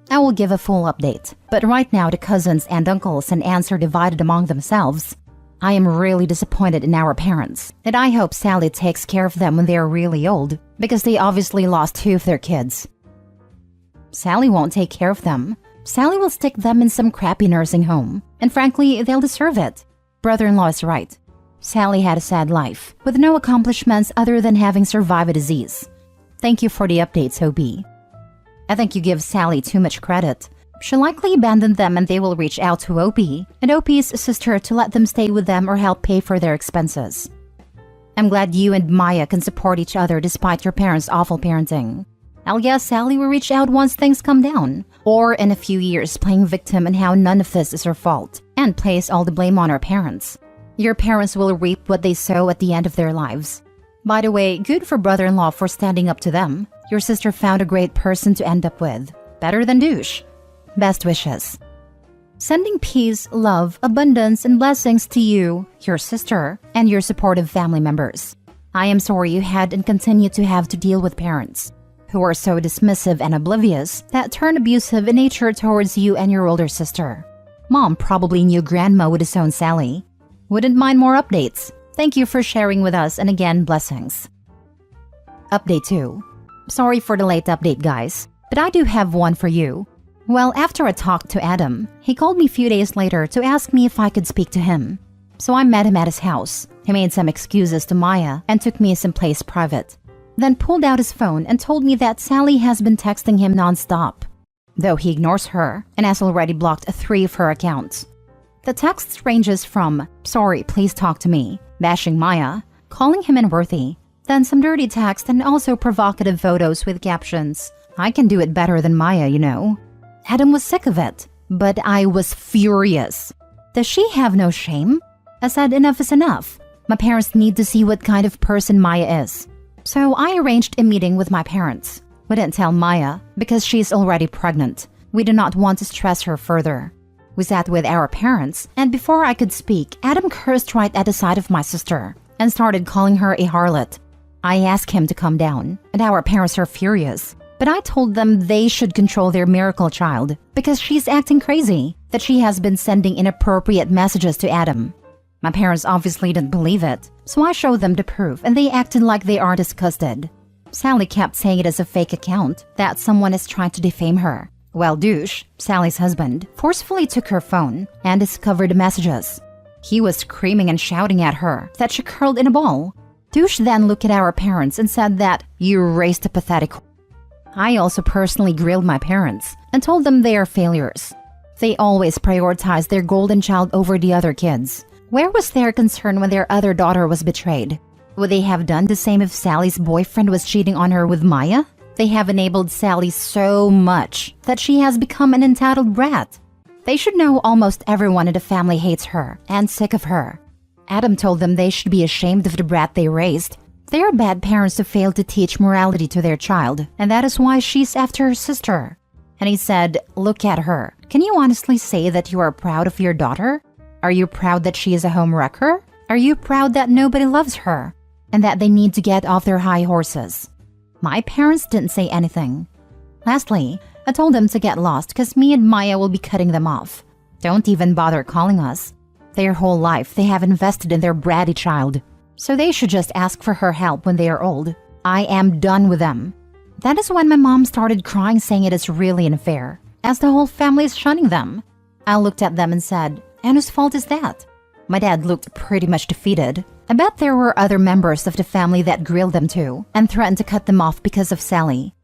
I will give a full update, but right now the cousins and uncles and aunts are divided among themselves. I am really disappointed in our parents, and I hope Sally takes care of them when they are really old, because they obviously lost 2 of their kids. Sally won't take care of them. Sally will stick them in some crappy nursing home, and frankly, they'll deserve it. Brother-in-law is right. Sally had a sad life, with no accomplishments other than having survived a disease. Thank you for the updates, OB. I think you give Sally too much credit. She'll likely abandon them and they will reach out to OP and OP's sister to let them stay with them or help pay for their expenses. I'm glad you and Maya can support each other despite your parents' awful parenting. I'll guess Sally will reach out once things calm down, or in a few years playing victim and how none of this is her fault, and place all the blame on her parents. Your parents will reap what they sow at the end of their lives. By the way, good for brother-in-law for standing up to them. Your sister found a great person to end up with. Better than douche. Best wishes. Sending peace, love, abundance, and blessings to you, your sister, and your supportive family members. I am sorry you had and continue to have to deal with parents who are so dismissive and oblivious that turn abusive in nature towards you and your older sister. Mom probably knew Grandma would disown Sally. Wouldn't mind more updates. Thank you for sharing with us, and again, blessings. Update 2. Sorry for the late update, guys, but I do have one for you. Well, after I talked to Adam, he called me a few days later to ask me if I could speak to him. So I met him at his house. He made some excuses to Maya and took me someplace private. Then pulled out his phone and told me that Sally has been texting him nonstop, though he ignores her and has already blocked 3 of her accounts. The text ranges from, "Sorry, please talk to me," bashing Maya, calling him unworthy, then some dirty text and also provocative photos with captions, "I can do it better than Maya, you know." Adam was sick of it, but I was furious. Does she have no shame? I said enough is enough. My parents need to see what kind of person Maya is. So I arranged a meeting with my parents. We didn't tell Maya because she's already pregnant. We do not want to stress her further. We sat with our parents, and before I could speak, Adam cursed right at the sight of my sister and started calling her a harlot. I asked him to calm down, and our parents are furious. But I told them they should control their miracle child because she's acting crazy, that she has been sending inappropriate messages to Adam. My parents obviously didn't believe it, so I showed them the proof and they acted like they are disgusted. Sally kept saying it is a fake account, that someone is trying to defame her. Well, Douche, Sally's husband, forcefully took her phone and discovered the messages. He was screaming and shouting at her that she curled in a ball. Douche then looked at our parents and said that, "You raised a pathetic." I also personally grilled my parents and told them they are failures. They always prioritize their golden child over the other kids. Where was their concern when their other daughter was betrayed? Would they have done the same if Sally's boyfriend was cheating on her with Maya? They have enabled Sally so much that she has become an entitled brat. They should know almost everyone in the family hates her and sick of her. Adam told them they should be ashamed of the brat they raised. They are bad parents who failed to teach morality to their child, and that is why she's after her sister. And he said, "Look at her. Can you honestly say that you are proud of your daughter? Are you proud that she is a home wrecker? Are you proud that nobody loves her and that they need to get off their high horses?" My parents didn't say anything. Lastly, I told them to get lost because me and Maya will be cutting them off. Don't even bother calling us. Their whole life they have invested in their bratty child, so they should just ask for her help when they are old. I am done with them. That is when my mom started crying, saying it is really unfair, as the whole family is shunning them. I looked at them and said, "And whose fault is that?" My dad looked pretty much defeated. I bet there were other members of the family that grilled them too and threatened to cut them off because of Sally.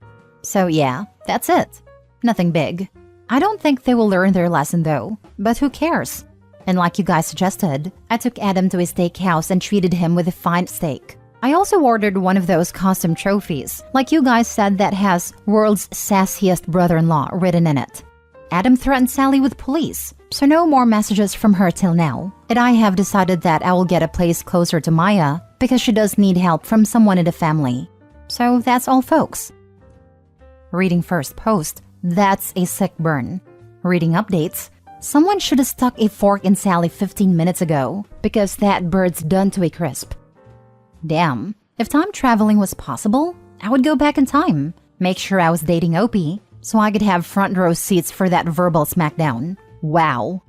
So yeah, that's it. Nothing big. I don't think they will learn their lesson though, but who cares? And like you guys suggested, I took Adam to a steakhouse and treated him with a fine steak. I also ordered one of those custom trophies, like you guys said, that has "World's Sassiest Brother-in-Law" written in it. Adam threatened Sally with police, so no more messages from her till now. And I have decided that I will get a place closer to Maya because she does need help from someone in the family. So that's all, folks. Reading first post, that's a sick burn. Reading updates, someone should have stuck a fork in Sally 15 minutes ago because that bird's done to a crisp. Damn, if time traveling was possible, I would go back in time, make sure I was dating Opie, so I could have front row seats for that verbal smackdown. Wow.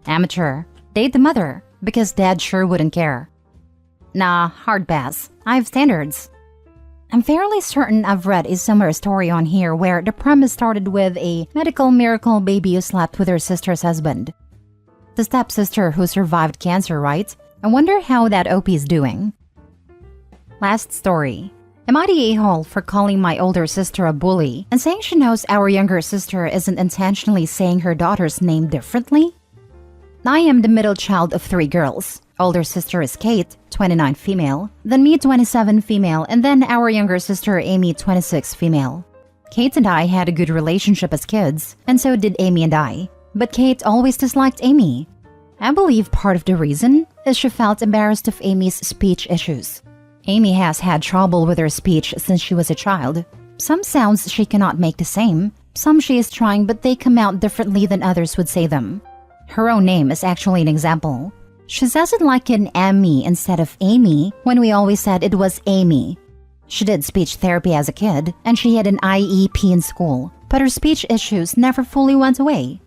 Amateur, date the mother, because dad sure wouldn't care. Nah, hard pass. I have standards. I'm fairly certain I've read a similar story on here where the premise started with a medical miracle baby who slept with her sister's husband. The stepsister who survived cancer, right? I wonder how that Opie's doing. Last story. Am I the a-hole for calling my older sister a bully and saying she knows our younger sister isn't intentionally saying her daughter's name differently? I am the middle child of 3 girls. Older sister is Kate, 29 female, then me 27 female, and then our younger sister Amy 26 female. Kate and I had a good relationship as kids, and so did Amy and I. But Kate always disliked Amy. I believe part of the reason is she felt embarrassed of Amy's speech issues. Amy has had trouble with her speech since she was a child. Some sounds she cannot make the same, some she is trying but they come out differently than others would say them. Her own name is actually an example. She says it like an Amy instead of Amy when we always said it was Amy. She did speech therapy as a kid and she had an IEP in school, but her speech issues never fully went away.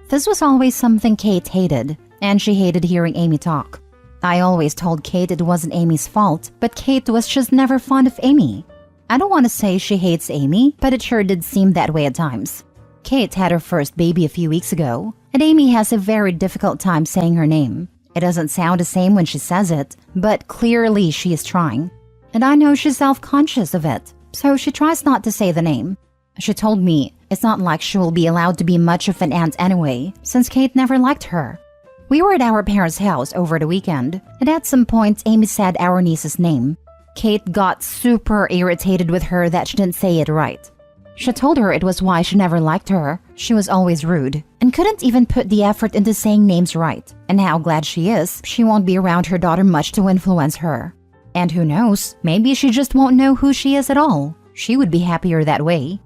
This was always something Kate hated, and she hated hearing Amy talk. I always told Kate it wasn't Amy's fault, but Kate was just never fond of Amy. I don't want to say she hates Amy, but it sure did seem that way at times. Kate had her first baby a few weeks ago, and Amy has a very difficult time saying her name. It doesn't sound the same when she says it, but clearly she is trying. And I know she's self-conscious of it, so she tries not to say the name. She told me it's not like she will be allowed to be much of an aunt anyway, since Kate never liked her. We were at our parents' house over the weekend, and at some point Amy said our niece's name. Kate got super irritated with her that she didn't say it right. She told her it was why she never liked her. She was always rude and couldn't even put the effort into saying names right, and how glad she is she won't be around her daughter much to influence her. And who knows, maybe she just won't know who she is at all. She would be happier that way.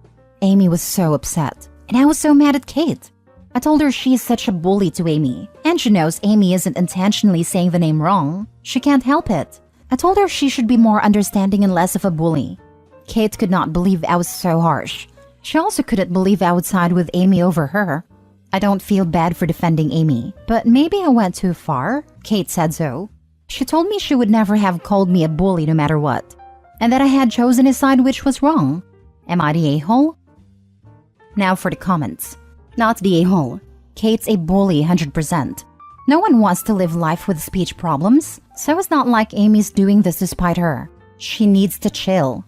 Amy was so upset, and I was so mad at Kate. I told her she is such a bully to Amy, and she knows Amy isn't intentionally saying the name wrong. She can't help it. I told her she should be more understanding and less of a bully. Kate could not believe I was so harsh. She also couldn't believe I would side with Amy over her. I don't feel bad for defending Amy, but maybe I went too far. Kate said so. She told me she would never have called me a bully no matter what, and that I had chosen a side which was wrong. Am I the a-hole? Now for the comments. Not the a-hole. Kate's a bully 100%. No one wants to live life with speech problems, so it's not like Amy's doing this despite her. She needs to chill.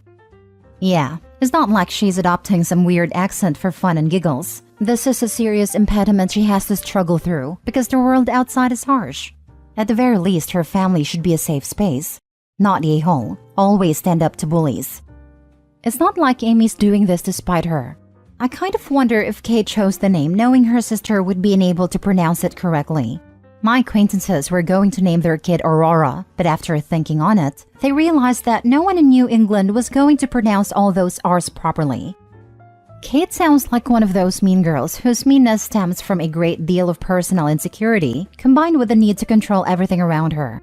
Yeah, it's not like she's adopting some weird accent for fun and giggles. This is a serious impediment she has to struggle through because the world outside is harsh. At the very least, her family should be a safe space. Not the a-hole. Always stand up to bullies. It's not like Amy's doing this despite her. I kind of wonder if Kate chose the name knowing her sister would be unable to pronounce it correctly. My acquaintances were going to name their kid Aurora, but after thinking on it, they realized that no one in New England was going to pronounce all those R's properly. Kate sounds like one of those mean girls whose meanness stems from a great deal of personal insecurity, combined with the need to control everything around her.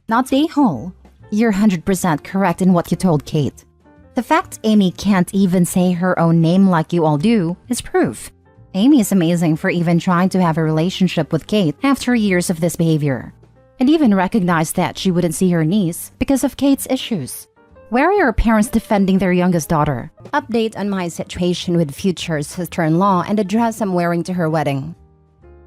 Not the a-hole. You're 100% correct in what you told Kate. The fact Amy can't even say her own name like you all do is proof. Amy is amazing for even trying to have a relationship with Kate after years of this behavior, and even recognized that she wouldn't see her niece because of Kate's issues. Where are your parents defending their youngest daughter? Update on my situation with future sister-in-law and the dress I'm wearing to her wedding.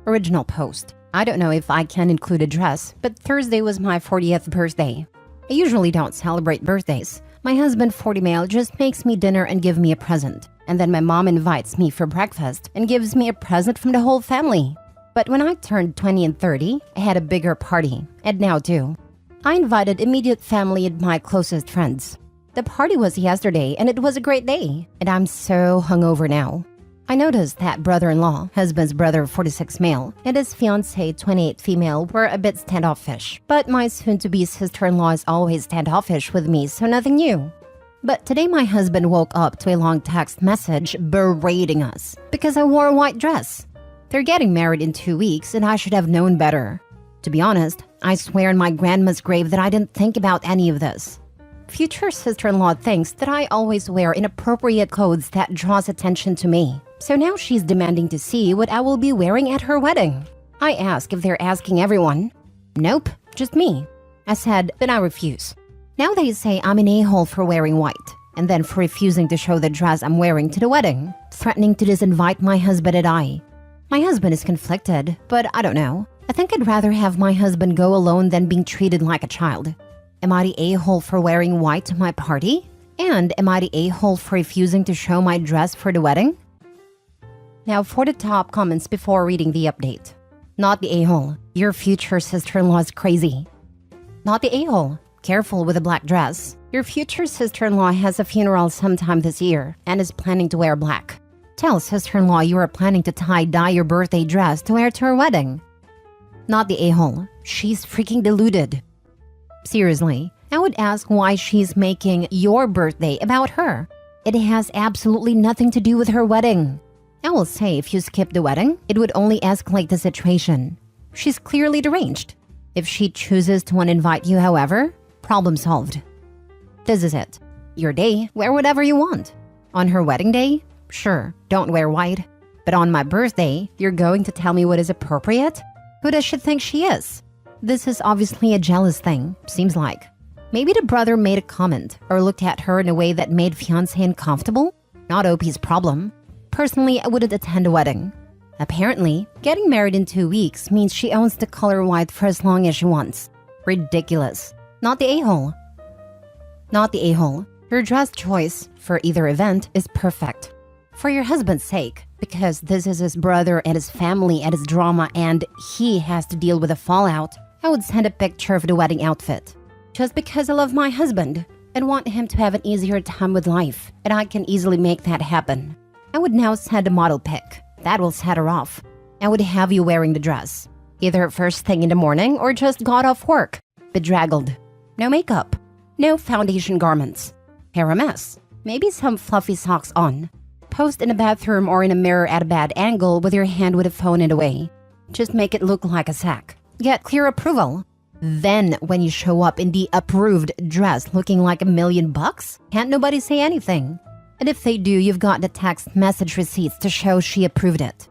Original post. I don't know if I can include a dress, but Thursday was my 40th birthday. I usually don't celebrate birthdays. My husband, 40 male, just makes me dinner and give me a present. And then my mom invites me for breakfast and gives me a present from the whole family. But when I turned 20 and 30, I had a bigger party, and now too. I invited immediate family and my closest friends. The party was yesterday and it was a great day, and I'm so hungover now. I noticed that brother-in-law, husband's brother 46 male, and his fiancée 28 female were a bit standoffish, but my soon-to-be sister-in-law is always standoffish with me, so nothing new. But today my husband woke up to a long text message berating us because I wore a white dress. They're getting married in 2 weeks and I should have known better. To be honest, I swear on my grandma's grave that I didn't think about any of this. Future sister-in-law thinks that I always wear inappropriate clothes that draws attention to me. So now she's demanding to see what I will be wearing at her wedding. I ask if they're asking everyone. Nope, just me. I said that I refuse. Now they say I'm an a-hole for wearing white, and then for refusing to show the dress I'm wearing to the wedding, threatening to disinvite my husband and I. My husband is conflicted, but I don't know. I think I'd rather have my husband go alone than being treated like a child. Am I the a-hole for wearing white to my party? And am I the a-hole for refusing to show my dress for the wedding? Now for the top comments before reading the update. Not the a-hole. Your future sister-in-law is crazy. Not the a-hole. Careful with a black dress. Your future sister-in-law has a funeral sometime this year and is planning to wear black. Tell sister-in-law you are planning to tie-dye your birthday dress to wear to her wedding. Not the a-hole. She's freaking deluded. Seriously, I would ask why she's making your birthday about her. It has absolutely nothing to do with her wedding. I will say if you skip the wedding, it would only escalate the situation. She's clearly deranged. If she chooses to uninvite you, however, problem solved. This is it. Your day, wear whatever you want. On her wedding day, sure, don't wear white. But on my birthday, you're going to tell me what is appropriate? Who does she think she is? This is obviously a jealous thing, seems like. Maybe the brother made a comment or looked at her in a way that made fiancé uncomfortable? Not OP's problem. Personally, I wouldn't attend a wedding. Apparently, getting married in 2 weeks means she owns the color white for as long as she wants. Ridiculous. Not the a-hole. Not the a-hole. Your dress choice for either event is perfect. For your husband's sake, because this is his brother and his family and his drama and he has to deal with the fallout, I would send a picture of the wedding outfit. Just because I love my husband and want him to have an easier time with life, and I can easily make that happen. I would now send a model pic. That will set her off. I would have you wearing the dress. Either first thing in the morning or just got off work. Bedraggled. No makeup. No foundation garments. Hair a mess. Maybe some fluffy socks on. Post in a bathroom or in a mirror at a bad angle with your hand with a phone in the way. Just make it look like a sack. Get clear approval. Then, when you show up in the approved dress looking like $1 million, can't nobody say anything. And if they do, you've got the text message receipts to show she approved it.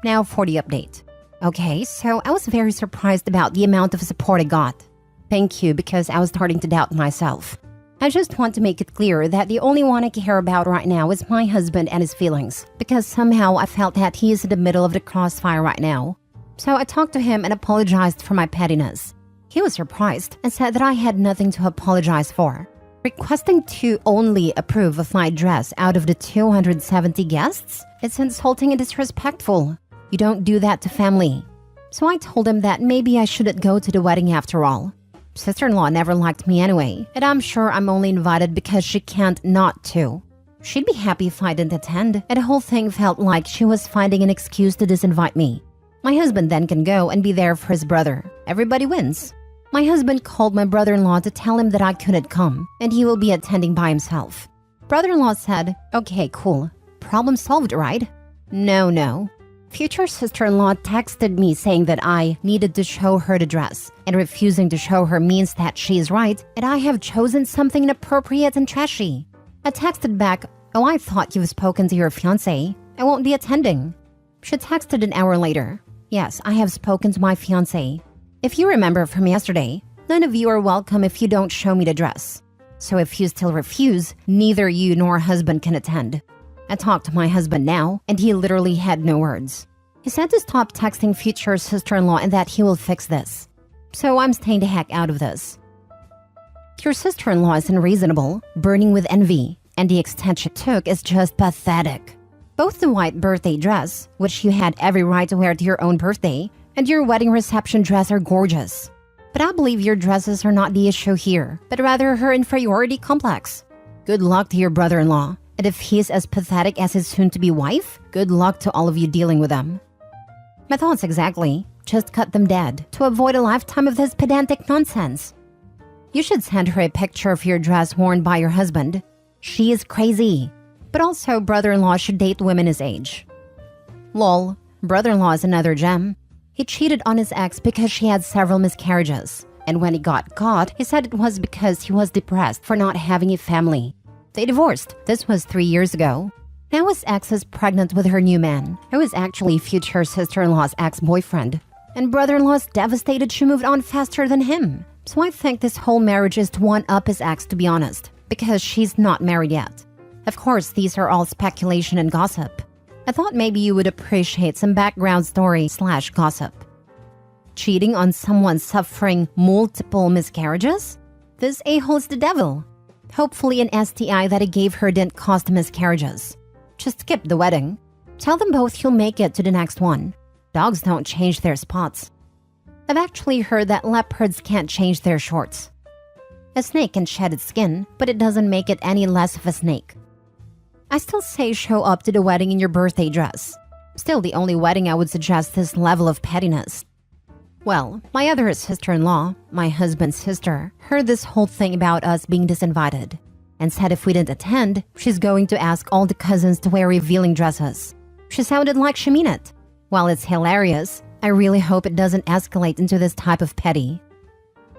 Now for the update. Okay, so I was very surprised about the amount of support I got. Thank you, because I was starting to doubt myself. I just want to make it clear that the only one I care about right now is my husband and his feelings, because somehow I felt that he is in the middle of the crossfire right now. So I talked to him and apologized for my pettiness. He was surprised and said that I had nothing to apologize for. Requesting to only approve of my dress out of the 270 guests? It's insulting and disrespectful. You don't do that to family. So I told him that maybe I shouldn't go to the wedding after all. Sister-in-law never liked me anyway, and I'm sure I'm only invited because she can't not to. She'd be happy if I didn't attend, and the whole thing felt like she was finding an excuse to disinvite me. My husband then can go and be there for his brother. Everybody wins. My husband called my brother-in-law to tell him that I couldn't come, and he will be attending by himself. Brother-in-law said, okay, cool. Problem solved, right? No. Future sister-in-law texted me saying that I needed to show her the dress, and refusing to show her means that she is right, and I have chosen something inappropriate and trashy. I texted back, oh, I thought you've spoken to your fiancé. I won't be attending. She texted an hour later. Yes, I have spoken to my fiancé. If you remember from yesterday, none of you are welcome if you don't show me the dress. So if you still refuse, neither you nor husband can attend. I talked to my husband now, and he literally had no words. He said to stop texting future sister-in-law and that he will fix this. So I'm staying the heck out of this. Your sister-in-law is unreasonable, burning with envy, and the extent she took is just pathetic. Both the white birthday dress, which you had every right to wear to your own birthday, and your wedding reception dress are gorgeous. But I believe your dresses are not the issue here, but rather her inferiority complex. Good luck to your brother-in-law, and if he's as pathetic as his soon-to-be wife, good luck to all of you dealing with them. My thoughts exactly. Just cut them dead to avoid a lifetime of this pedantic nonsense. You should send her a picture of your dress worn by your husband. She is crazy. But also, brother-in-law should date women his age. Lol, brother-in-law is another gem. He cheated on his ex because she had several miscarriages. And when he got caught, he said it was because he was depressed for not having a family. They divorced. This was 3 years ago. Now his ex is pregnant with her new man, who is actually future sister-in-law's ex-boyfriend. And brother-in-law is devastated she moved on faster than him. So I think this whole marriage is to one-up his ex, to be honest, because she's not married yet. Of course, these are all speculation and gossip. I thought maybe you would appreciate some background story/gossip. Cheating on someone suffering multiple miscarriages? This a-hole's the devil. Hopefully an STI that he gave her didn't cost miscarriages. Just skip the wedding. Tell them both you'll make it to the next one. Dogs don't change their spots. I've actually heard that leopards can't change their shorts. A snake can shed its skin, but it doesn't make it any less of a snake. I still say show up to the wedding in your birthday dress. Still the only wedding I would suggest this level of pettiness. Well, my other sister-in-law, my husband's sister, heard this whole thing about us being disinvited and said if we didn't attend, she's going to ask all the cousins to wear revealing dresses. She sounded like she meant it. While it's hilarious, I really hope it doesn't escalate into this type of petty.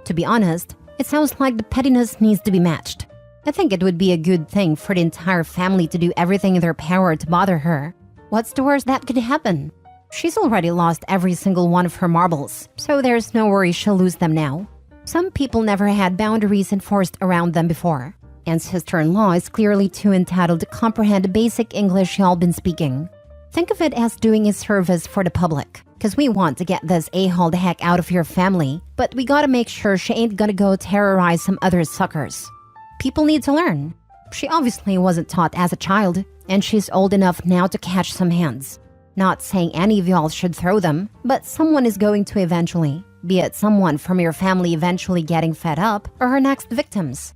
To be honest, it sounds like the pettiness needs to be matched. I think it would be a good thing for the entire family to do everything in their power to bother her. What's the worst that could happen? She's already lost every single one of her marbles, so there's no worry she'll lose them now. Some people never had boundaries enforced around them before, and sister-in-law is clearly too entitled to comprehend the basic English y'all been speaking. Think of it as doing a service for the public, because we want to get this a-hole the heck out of your family, but we gotta make sure she ain't gonna go terrorize some other suckers. People need to learn. She obviously wasn't taught as a child, and she's old enough now to catch some hands. Not saying any of y'all should throw them, but someone is going to eventually, be it someone from your family eventually getting fed up, or her next victims.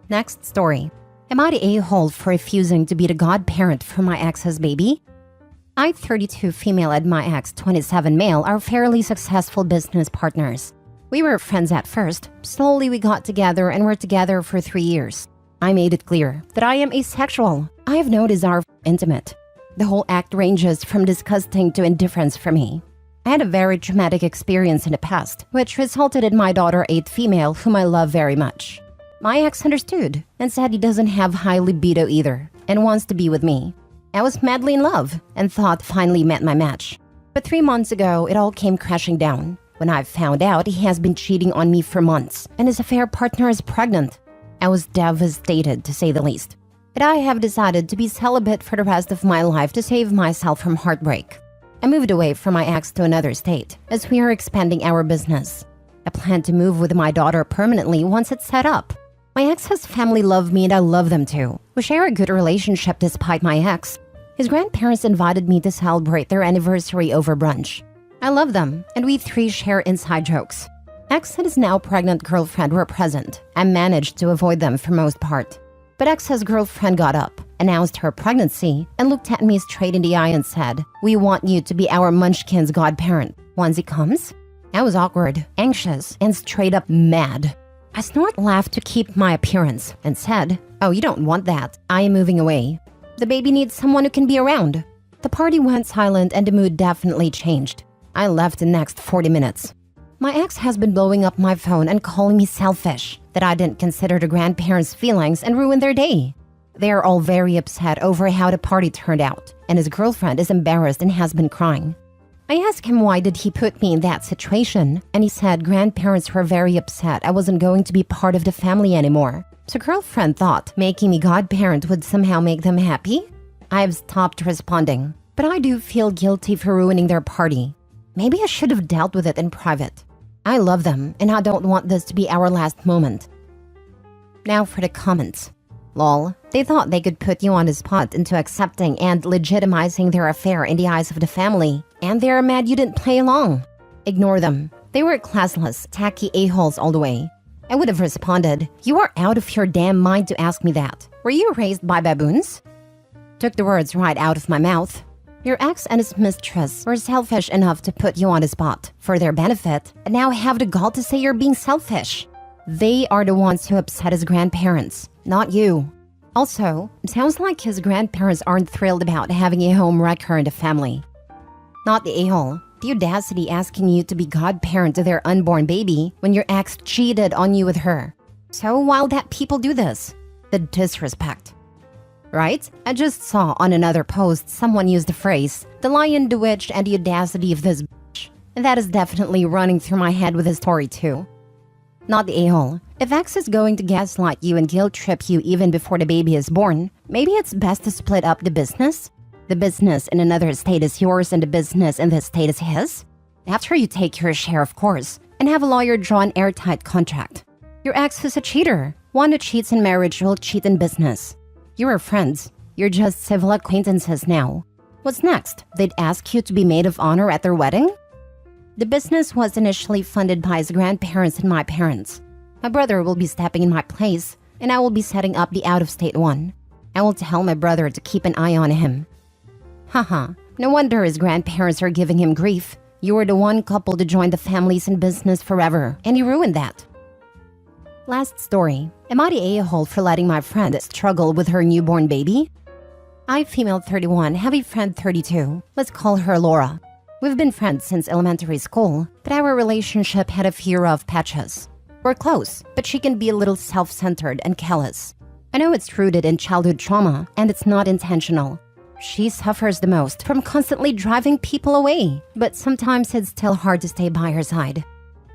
Next story. Am I the a-hole for refusing to be the godparent for my ex's baby? I, 32 female, and my ex, 27 male, are fairly successful business partners. We were friends at first. Slowly we got together and were together for 3 years. I made it clear that I am asexual. I have no desire for intimate. The whole act ranges from disgusting to indifference for me. I had a very traumatic experience in the past, which resulted in my daughter, 8th female, whom I love very much. My ex understood and said he doesn't have high libido either and wants to be with me. I was madly in love and thought finally met my match. But 3 months ago, it all came crashing down when I found out he has been cheating on me for months and his affair partner is pregnant. I was devastated, to say the least. But I have decided to be celibate for the rest of my life to save myself from heartbreak. I moved away from my ex to another state as we are expanding our business. I plan to move with my daughter permanently once it's set up. My ex's family love me and I love them too. We share a good relationship despite my ex. His grandparents invited me to celebrate their anniversary over brunch. I love them, and we 3 share inside jokes. Ex and his now pregnant girlfriend were present. I managed to avoid them for most part. But ex's girlfriend got up, announced her pregnancy, and looked at me straight in the eye and said, "We want you to be our munchkin's godparent once he comes." I was awkward, anxious, and straight up mad. I snort laughed to keep my appearance and said, "Oh, you don't want that. I am moving away. The baby needs someone who can be around." The party went silent and the mood definitely changed. I left the next 40 minutes. My ex has been blowing up my phone and calling me selfish, that I didn't consider the grandparents' feelings and ruin their day. They are all very upset over how the party turned out, and his girlfriend is embarrassed and has been crying. I asked him why did he put me in that situation, and he said grandparents were very upset I wasn't going to be part of the family anymore. So girlfriend thought making me godparent would somehow make them happy? I've stopped responding, but I do feel guilty for ruining their party. Maybe I should have dealt with it in private. I love them, and I don't want this to be our last moment. Now for the comments. Lol, they thought they could put you on the spot into accepting and legitimizing their affair in the eyes of the family, and they're mad you didn't play along. Ignore them. They were classless, tacky a-holes all the way. I would have responded, "You are out of your damn mind to ask me that. Were you raised by baboons?" Took the words right out of my mouth. Your ex and his mistress were selfish enough to put you on the spot for their benefit, and now have the gall to say you're being selfish. They are the ones who upset his grandparents, not you. Also, it sounds like his grandparents aren't thrilled about having a home wrecker in the family. Not the a-hole. The audacity asking you to be godparent to their unborn baby when your ex cheated on you with her. So wild that people do this. The disrespect. Right? I just saw on another post someone used the phrase, the lion, the witch, and the audacity of this bitch. And that is definitely running through my head with his story too. Not the a-hole. If ex is going to gaslight you and guilt trip you even before the baby is born, maybe it's best to split up the business? The business in another state is yours and the business in this state is his? After you take your share, of course, and have a lawyer draw an airtight contract. Your ex is a cheater. One who cheats in marriage will cheat in business. You are friends. You're just civil acquaintances now. What's next? They'd ask you to be maid of honor at their wedding? The business was initially funded by his grandparents and my parents. My brother will be stepping in my place, and I will be setting up the out-of-state one. I will tell my brother to keep an eye on him. Haha, no wonder his grandparents are giving him grief. You were the one couple to join the families in business forever, and you ruined that. Last story. Am I the a-hole for letting my friend struggle with her newborn baby? I, female 31, have a friend 32. Let's call her Laura. We've been friends since elementary school, but our relationship had a few rough patches. We're close, but she can be a little self-centered and callous. I know it's rooted in childhood trauma, and it's not intentional. She suffers the most from constantly driving people away, but sometimes it's still hard to stay by her side.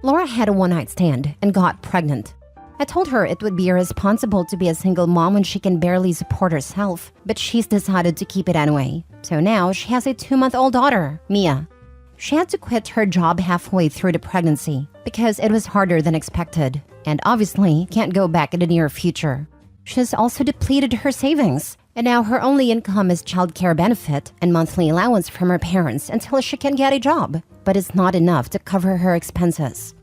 Laura had a one-night stand and got pregnant. I told her it would be irresponsible to be a single mom when she can barely support herself, but she's decided to keep it anyway. So now she has a 2-month-old daughter, Mia. She had to quit her job halfway through the pregnancy because it was harder than expected, and obviously can't go back in the near future. She's also depleted her savings, and now her only income is childcare benefit and monthly allowance from her parents until she can get a job, but it's not enough to cover her expenses.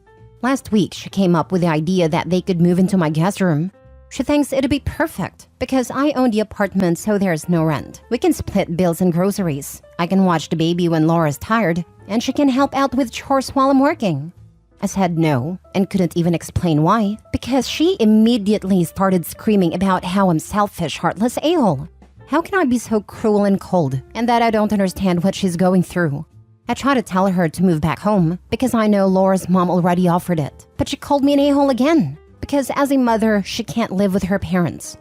Last week, she came up with the idea that they could move into my guest room. She thinks it'd be perfect because I own the apartment, so there's no rent. We can split bills and groceries. I can watch the baby when Laura's tired, and she can help out with chores while I'm working. I said no and couldn't even explain why because she immediately started screaming about how I'm selfish, heartless a-hole. How can I be so cruel and cold and that I don't understand what she's going through? I tried to tell her to move back home because I know Laura's mom already offered it, but she called me an a-hole again because as a mother, she can't live with her parents.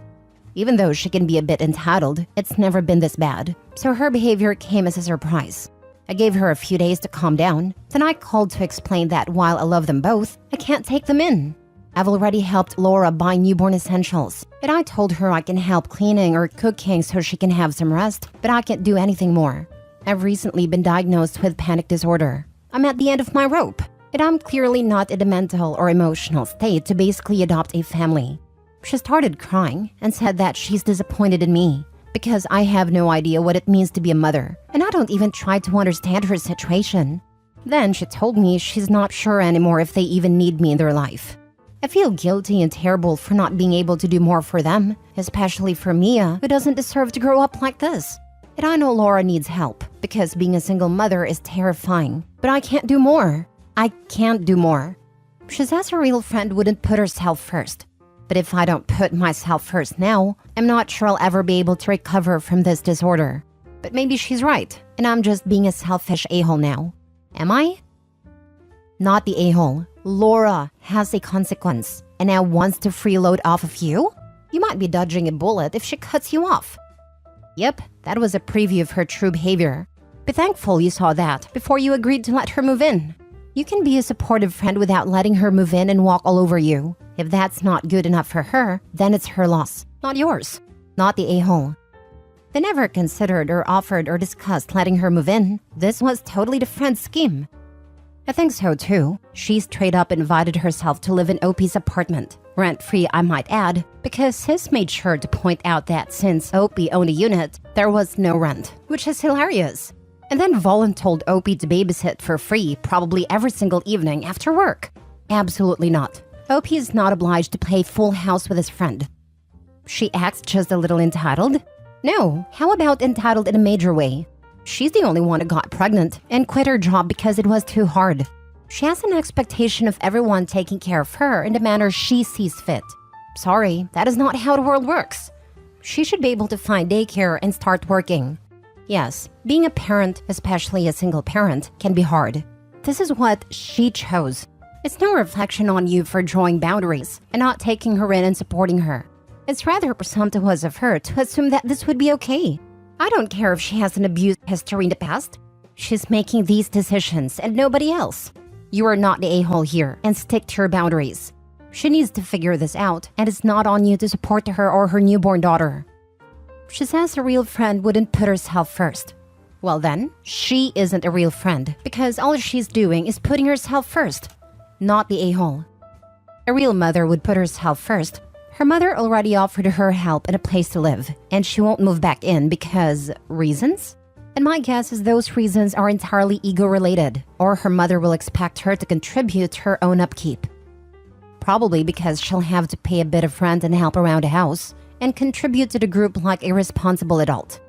Even though she can be a bit entitled, it's never been this bad, so her behavior came as a surprise. I gave her a few days to calm down, then I called to explain that while I love them both, I can't take them in. I've already helped Laura buy newborn essentials, and I told her I can help cleaning or cooking so she can have some rest, but I can't do anything more. I've recently been diagnosed with panic disorder. I'm at the end of my rope, and I'm clearly not in the mental or emotional state to basically adopt a family. She started crying and said that she's disappointed in me because I have no idea what it means to be a mother, and I don't even try to understand her situation. Then she told me she's not sure anymore if they even need me in their life. I feel guilty and terrible for not being able to do more for them, especially for Mia, who doesn't deserve to grow up like this. And I know Laura needs help because being a single mother is terrifying, but I can't do more. I can't do more. She says her real friend wouldn't put herself first. But if I don't put myself first now, I'm not sure I'll ever be able to recover from this disorder. But maybe she's right, and I'm just being a selfish a-hole now. Am I? Not the a-hole. Laura has a consequence, and now wants to freeload off of you? You might be dodging a bullet if she cuts you off. Yep, that was a preview of her true behavior. Be thankful you saw that before you agreed to let her move in. You can be a supportive friend without letting her move in and walk all over you. If that's not good enough for her, then it's her loss, not yours. Not the a-hole. They never considered or offered or discussed letting her move in. This was totally the friend's scheme. I think so too. She straight up invited herself to live in OP's apartment. Rent-free, I might add, because sis made sure to point out that since OP owned a unit, there was no rent, which is hilarious. And then Volin told OP to babysit for free probably every single evening after work. Absolutely not. OP is not obliged to play full house with his friend. She acts just a little entitled? No, how about entitled in a major way? She's the only one who got pregnant and quit her job because it was too hard. She has an expectation of everyone taking care of her in the manner she sees fit. Sorry, that is not how the world works. She should be able to find daycare and start working. Yes, being a parent, especially a single parent, can be hard. This is what she chose. It's no reflection on you for drawing boundaries and not taking her in and supporting her. It's rather presumptuous of her to assume that this would be okay. I don't care if she has an abuse history in the past. She's making these decisions and nobody else. You are not the a-hole here and stick to your boundaries. She needs to figure this out, and it's not on you to support her or her newborn daughter. She says a real friend wouldn't put herself first. Well then, she isn't a real friend because all she's doing is putting herself first, not the a-hole. A real mother would put herself first. Her mother already offered her help and a place to live, and she won't move back in because reasons? And my guess is those reasons are entirely ego-related, or her mother will expect her to contribute to her own upkeep. Probably because she'll have to pay a bit of rent and help around the house, and contribute to the group like a responsible adult.